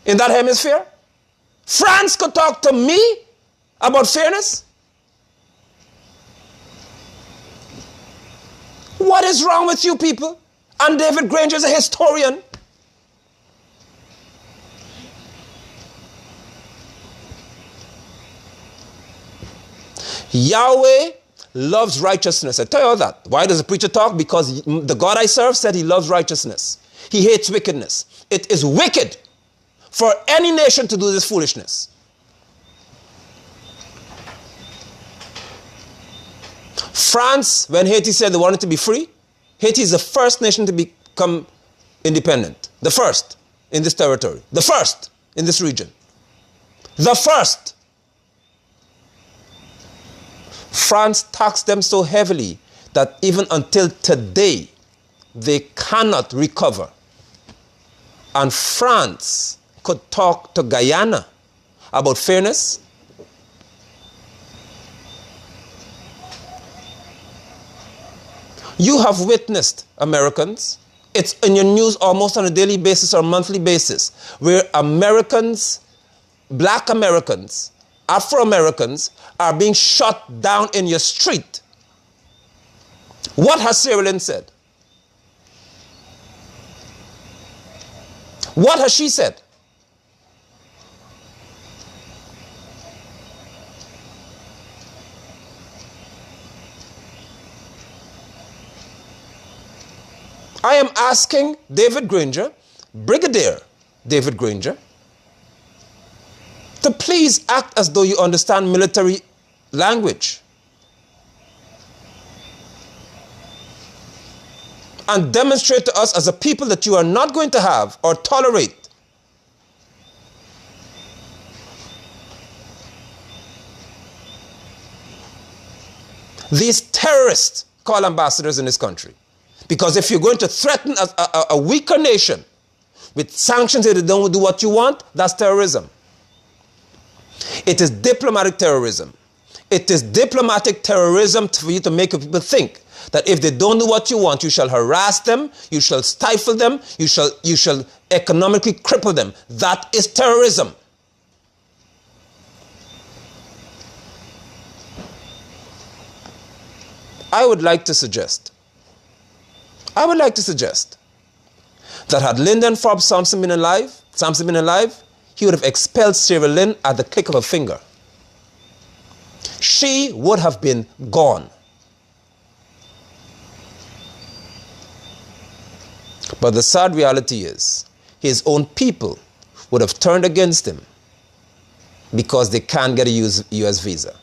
in that hemisphere? France could talk to me about fairness? What is wrong with you people? And David Granger is a historian. Yahweh loves righteousness. I tell you that. Why does the preacher talk? Because the God I serve said he loves righteousness. He hates wickedness. It is wicked for any nation to do this foolishness. France, when Haiti said they wanted to be free, Haiti is the first nation to become independent. The first in this territory. The first in this region. The first. France taxed them so heavily that even until today, they cannot recover. And France could talk to Guyana about fairness. You have witnessed, Americans, it's in your news almost on a daily basis or monthly basis, where Americans, black Americans, Afro-Americans are being shot down in your street. What has Sarah Lynn said? What has she said? I am asking David Granger, Brigadier David Granger, to please act as though you understand military language and demonstrate to us as a people that you are not going to have or tolerate these terrorists called ambassadors in this country. Because if you're going to threaten a weaker nation with sanctions if they don't do what you want, that's terrorism. It is diplomatic terrorism. It is diplomatic terrorism for you to make people think that if they don't do what you want, you shall harass them, you shall stifle them, you shall economically cripple them. That is terrorism. I would like to suggest that had Lyndon Forbes Sampson been alive, he would have expelled Sarah Lynn at the click of a finger. She would have been gone. But the sad reality is, his own people would have turned against him because they can't get a US visa.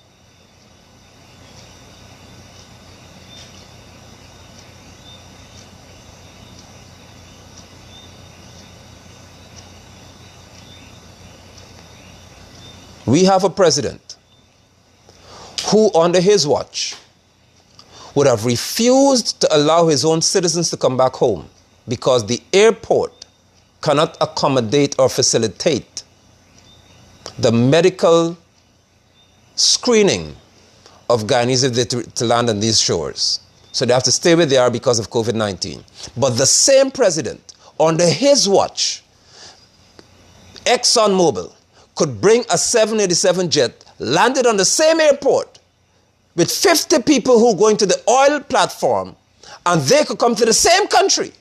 We have a president who, under his watch, would have refused to allow his own citizens to come back home because the airport cannot accommodate or facilitate the medical screening of Guyanese if they to land on these shores. So they have to stay where they are because of COVID-19. But the same president, under his watch, ExxonMobil, could bring a 787 jet, landed on the same airport with 50 people who are going to the oil platform, and they could come to the same country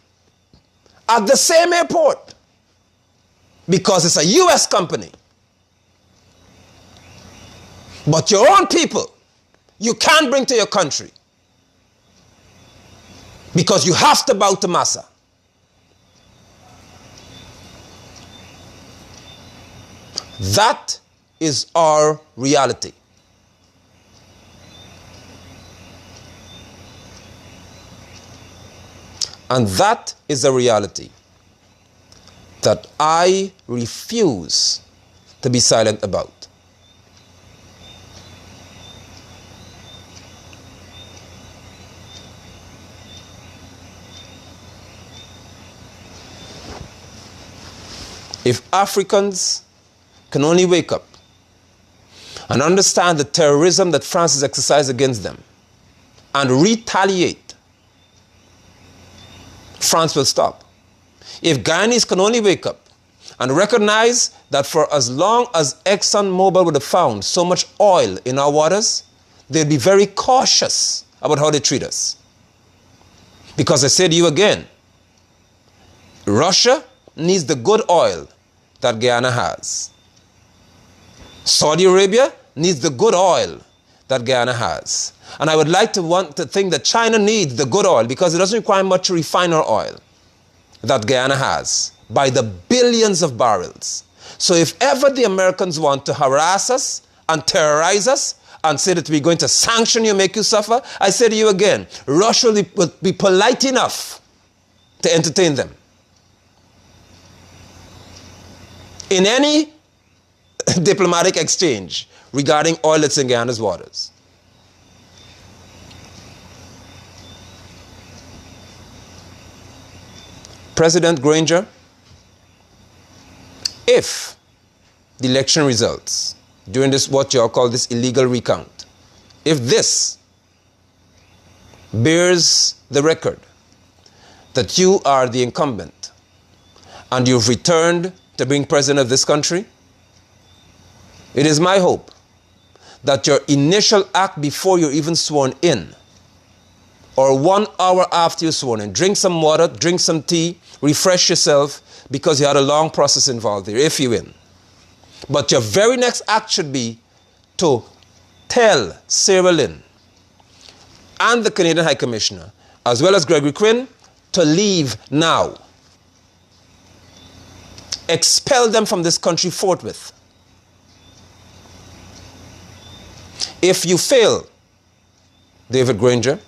at the same airport because it's a US company. But your own people, you can't bring to your country because you have to bow to massa. That is our reality. And that is a reality that I refuse to be silent about. If Africans can only wake up and understand the terrorism that France has exercised against them and retaliate, France will stop. If Guyanese can only wake up and recognize that for as long as ExxonMobil would have found so much oil in our waters, they'd be very cautious about how they treat us. Because I say to you again, Russia needs the good oil that Guyana has. Saudi Arabia needs the good oil that Guyana has. And I would like to want to think that China needs the good oil because it doesn't require much to refine our oil that Guyana has by the billions of barrels. So if ever the Americans want to harass us and terrorize us and say that we're going to sanction you, make you suffer, I say to you again, Russia will be polite enough to entertain them. In any diplomatic exchange regarding oil that's in Guyana's waters. President Granger, if the election results during this, what you all call this illegal recount, if this bears the record that you are the incumbent and you've returned to being president of this country, it is my hope that your initial act before you're even sworn in, or 1 hour after you're sworn in, drink some water, drink some tea, refresh yourself, because you had a long process involved there, if you win. But your very next act should be to tell Sarah Lynn and the Canadian High Commissioner, as well as Gregory Quinn, to leave now. Expel them from this country forthwith. If you fail, David Granger,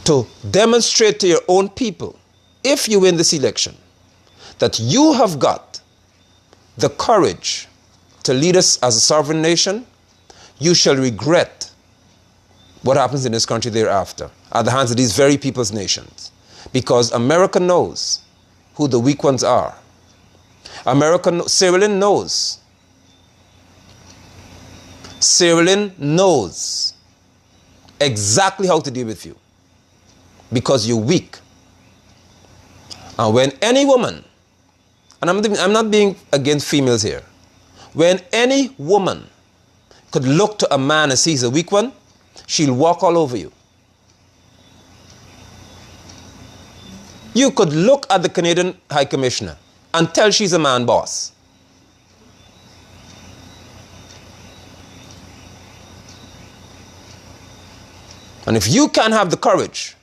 to demonstrate to your own people, if you win this election, that you have got the courage to lead us as a sovereign nation, you shall regret what happens in this country thereafter at the hands of these very people's nations. Because America knows who the weak ones are. Sarah Lynn knows. Sarah Lynn knows exactly how to deal with you because you're weak. And when any woman, and I'm not being against females here, when any woman could look to a man and see he's a weak one, she'll walk all over you. You could look at the Canadian High Commissioner and tell she's a man boss. And if you can't have the courage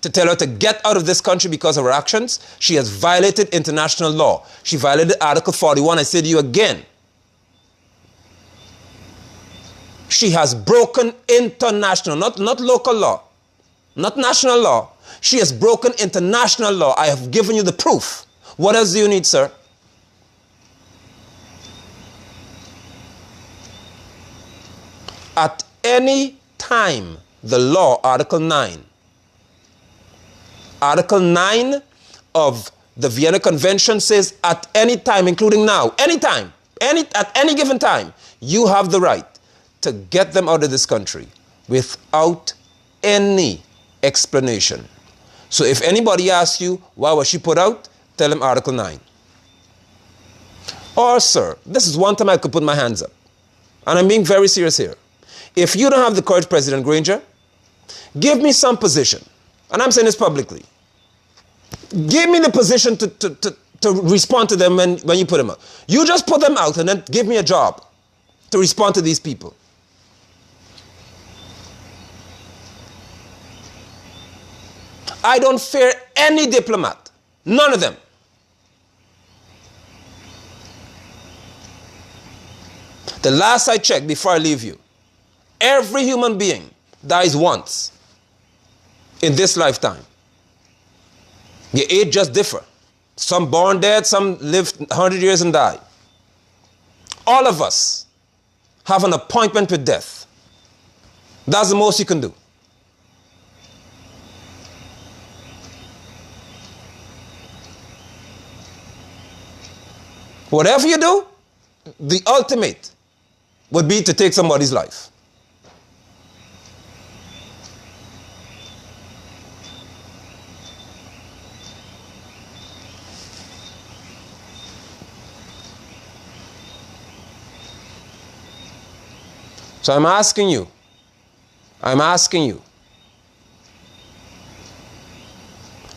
to tell her to get out of this country because of her actions, she has violated international law. She violated Article 41. I say to you again, she has broken international, not local law, not national law. She has broken international law. I have given you the proof. What else do you need, sir? At any time, the law, Article 9 of the Vienna Convention says at any time, including now, anytime, at any given time, you have the right to get them out of this country without any explanation. So if anybody asks you, why was she put out? Tell them Article 9. Or, sir, this is one time I could put my hands up. And I'm being very serious here. If you don't have the courage, President Granger, give me some position. And I'm saying this publicly. Give me the position to respond to them when you put them out. You just put them out and then give me a job to respond to these people. I don't fear any diplomat. None of them. The last I checked before I leave you, every human being dies once in this lifetime. Your age just differ. Some born dead, some live 100 years and die. All of us have an appointment with death. That's the most you can do. Whatever you do, the ultimate would be to take somebody's life. So I'm asking you,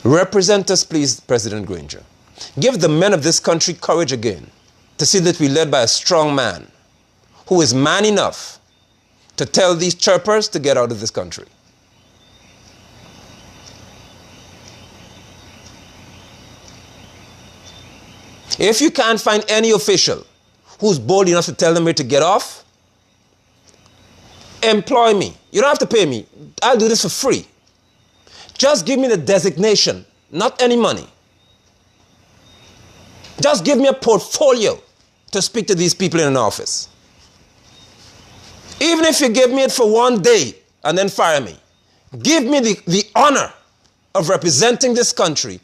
represent us, please, President Granger. Give the men of this country courage again to see that we're led by a strong man who is man enough to tell these chirpers to get out of this country. If you can't find any official who's bold enough to tell them where to get off, employ me. You don't have to pay me. I'll do this for free. Just give me the designation, not any money. Just give me a portfolio to speak to these people in an office. Even if you give me it for one day and then fire me, give me the honor of representing this country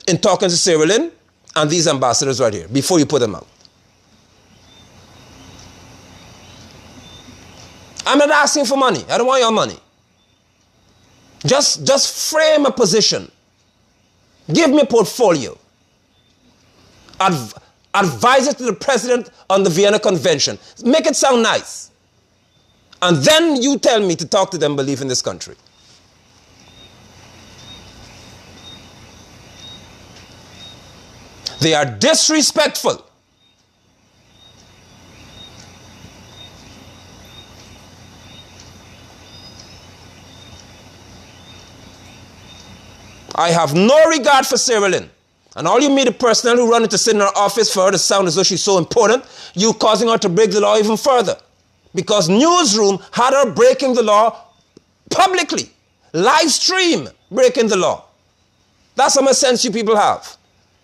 in talking to Sierra Leone and these ambassadors right here before you put them out. I'm not asking for money. I don't want your money. Just frame a position. Give me a portfolio. Advise it to the president on the Vienna Convention. Make it sound nice. And then you tell me to talk to them, believe in this country. They are disrespectful. I have no regard for Sierra Leone. And all you meet the personnel who run into sit in her office for her to sound as though she's so important, you causing her to break the law even further. Because Newsroom had her breaking the law publicly. Live stream breaking the law. That's how much sense you people have.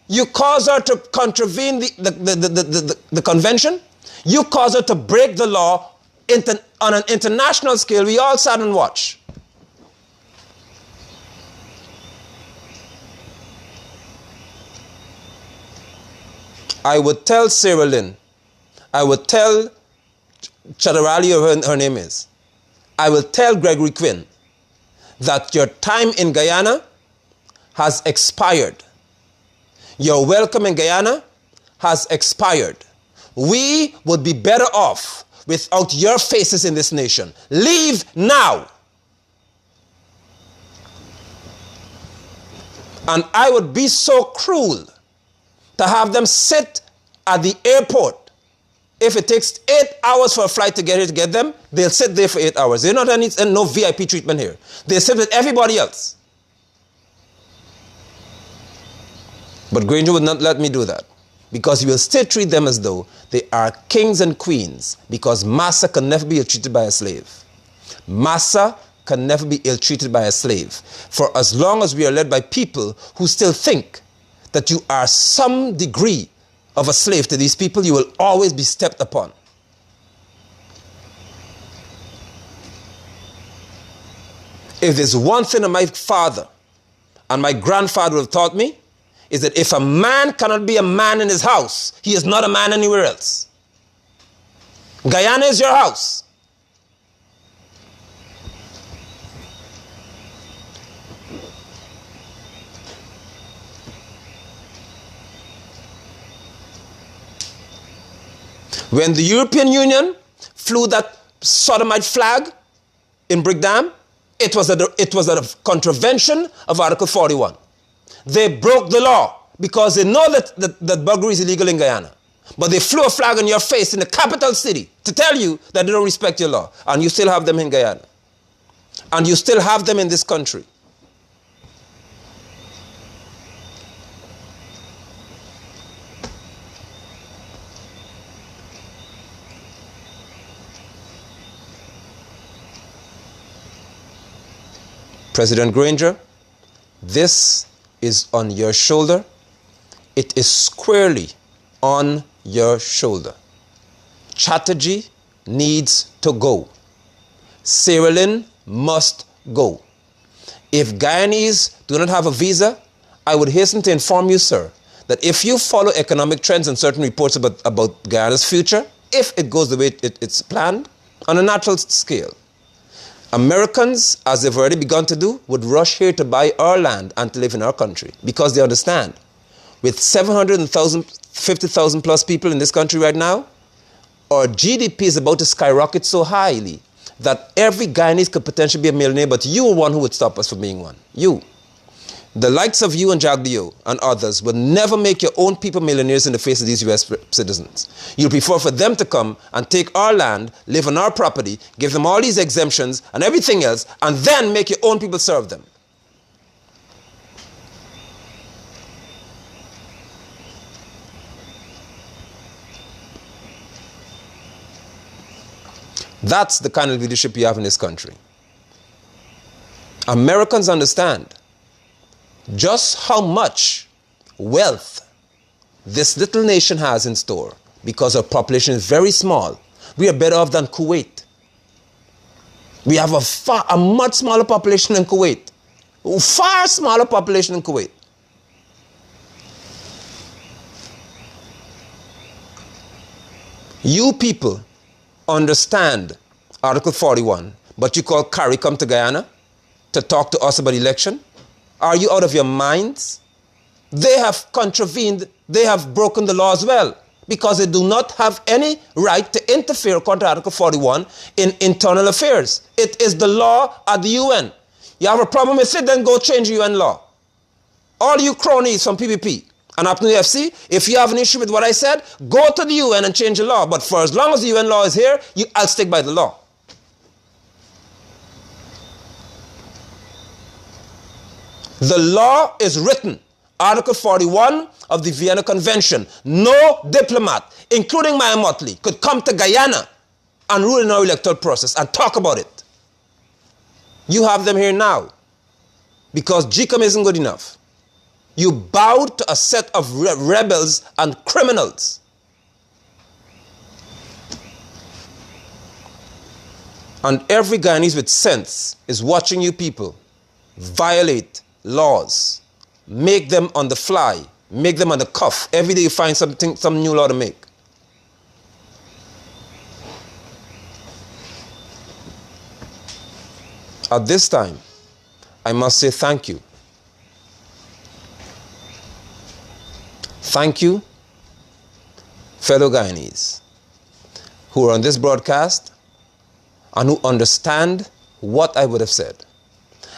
You cause her to contravene the convention. You cause her to break the law on an international scale. We all sat and watched. I would tell Sierra Leone, I would tell Chadarali, or her name is, I will tell Gregory Quinn that your time in Guyana has expired. Your welcome in Guyana has expired. We would be better off without your faces in this nation. Leave now. And I would be so cruel to have them sit at the airport. If it takes 8 hours for a flight to get here to get them, they'll sit there for 8 hours. They're not any no VIP treatment here. They sit with everybody else. But Granger would not let me do that, because he will still treat them as though they are kings and queens, because massa can never be ill-treated by a slave. Massa can never be ill-treated by a slave. For as long as we are led by people who still think that you are some degree of a slave to these people, you will always be stepped upon. If there's one thing that my father and my grandfather would have taught me, is that if a man cannot be a man in his house, he is not a man anywhere else. Guyana is your house. When the European Union flew that sodomite flag in Brickdam, it was a contravention of Article 41. They broke the law because they know that buggery is illegal in Guyana. But they flew a flag on your face in the capital city to tell you that they don't respect your law. And you still have them in Guyana. And you still have them in this country. President Granger, this is on your shoulder. It is squarely on your shoulder. Chatterjee needs to go. Sierra Leone must go. If Guyanese do not have a visa, I would hasten to inform you, sir, that if you follow economic trends and certain reports about Guyana's future, if it goes the way it's planned, on a natural scale, Americans, as they've already begun to do, would rush here to buy our land and to live in our country, because they understand, with 750,000 plus people in this country right now, our GDP is about to skyrocket so highly that every Guyanese could potentially be a millionaire, but you are one who would stop us from being one. You. The likes of you and Jagdio and others will never make your own people millionaires in the face of these US citizens. You prefer for them to come and take our land, live on our property, give them all these exemptions and everything else, and then make your own people serve them. That's the kind of leadership you have in this country. Americans understand just how much wealth this little nation has in store because our population is very small. We are better off than Kuwait. We have a much smaller population than Kuwait. Far smaller population than Kuwait. You people understand Article 41, but you call Kerry come to Guyana to talk to us about election? Are you out of your minds? They have contravened, they have broken the law as well, because they do not have any right to interfere according to Article 41 in internal affairs. It is the law at the UN. You have a problem with it, then go change UN law. All you cronies from PPP and up to the FC, if you have an issue with what I said, go to the UN and change the law. But for as long as the UN law is here, I'll stick by the law. The law is written. Article 41 of the Vienna Convention. No diplomat, including Maya Motley, could come to Guyana and rule in our electoral process and talk about it. You have them here now because GCOM isn't good enough. You bowed to a set of rebels and criminals. And every Guyanese with sense is watching you people violate laws, make them on the fly, make them on the cuff. Every day you find some new law to make. At this time, I must say thank you. Thank you, fellow Guyanese, who are on this broadcast and who understand what I would have said,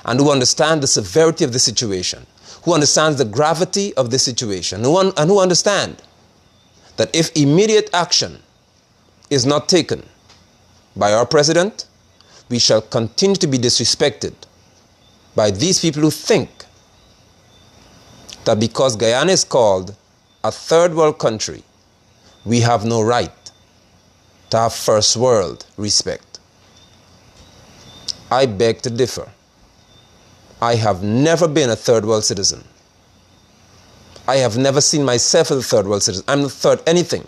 and who understand the severity of the situation, who understands the gravity of the situation, and who understand that if immediate action is not taken by our president, we shall continue to be disrespected by these people who think that because Guyana is called a third world country, we have no right to have first world respect. I beg to differ. I have never been a third world citizen. I have never seen myself as a third world citizen. I'm not third anything.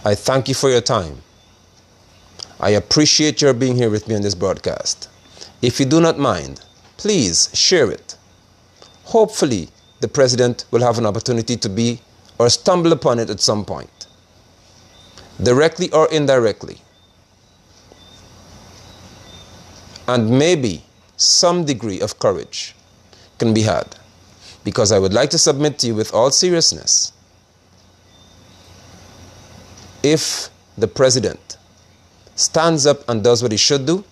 I thank you for your time. I appreciate your being here with me on this broadcast. If you do not mind, please share it. Hopefully, the president will have an opportunity to be or stumble upon it at some point, directly or indirectly. And maybe some degree of courage can be had, because I would like to submit to you with all seriousness, if the president stands up and does what he should do,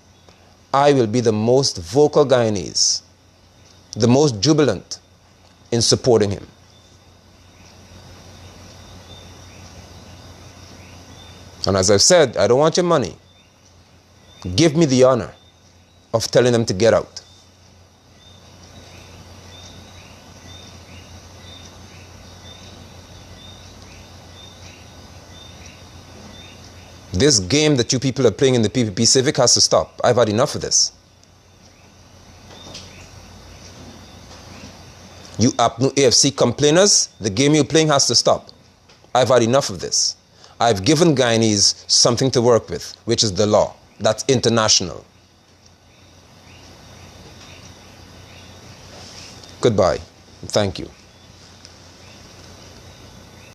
I will be the most vocal Guyanese, the most jubilant in supporting him. And as I've said, I don't want your money. Give me the honor of telling them to get out. This game that you people are playing in the PPP Civic has to stop. I've had enough of this. You APNU AFC complainers, the game you're playing has to stop. I've had enough of this. I've given Guyanese something to work with, which is the law. That's international. Goodbye. Thank you.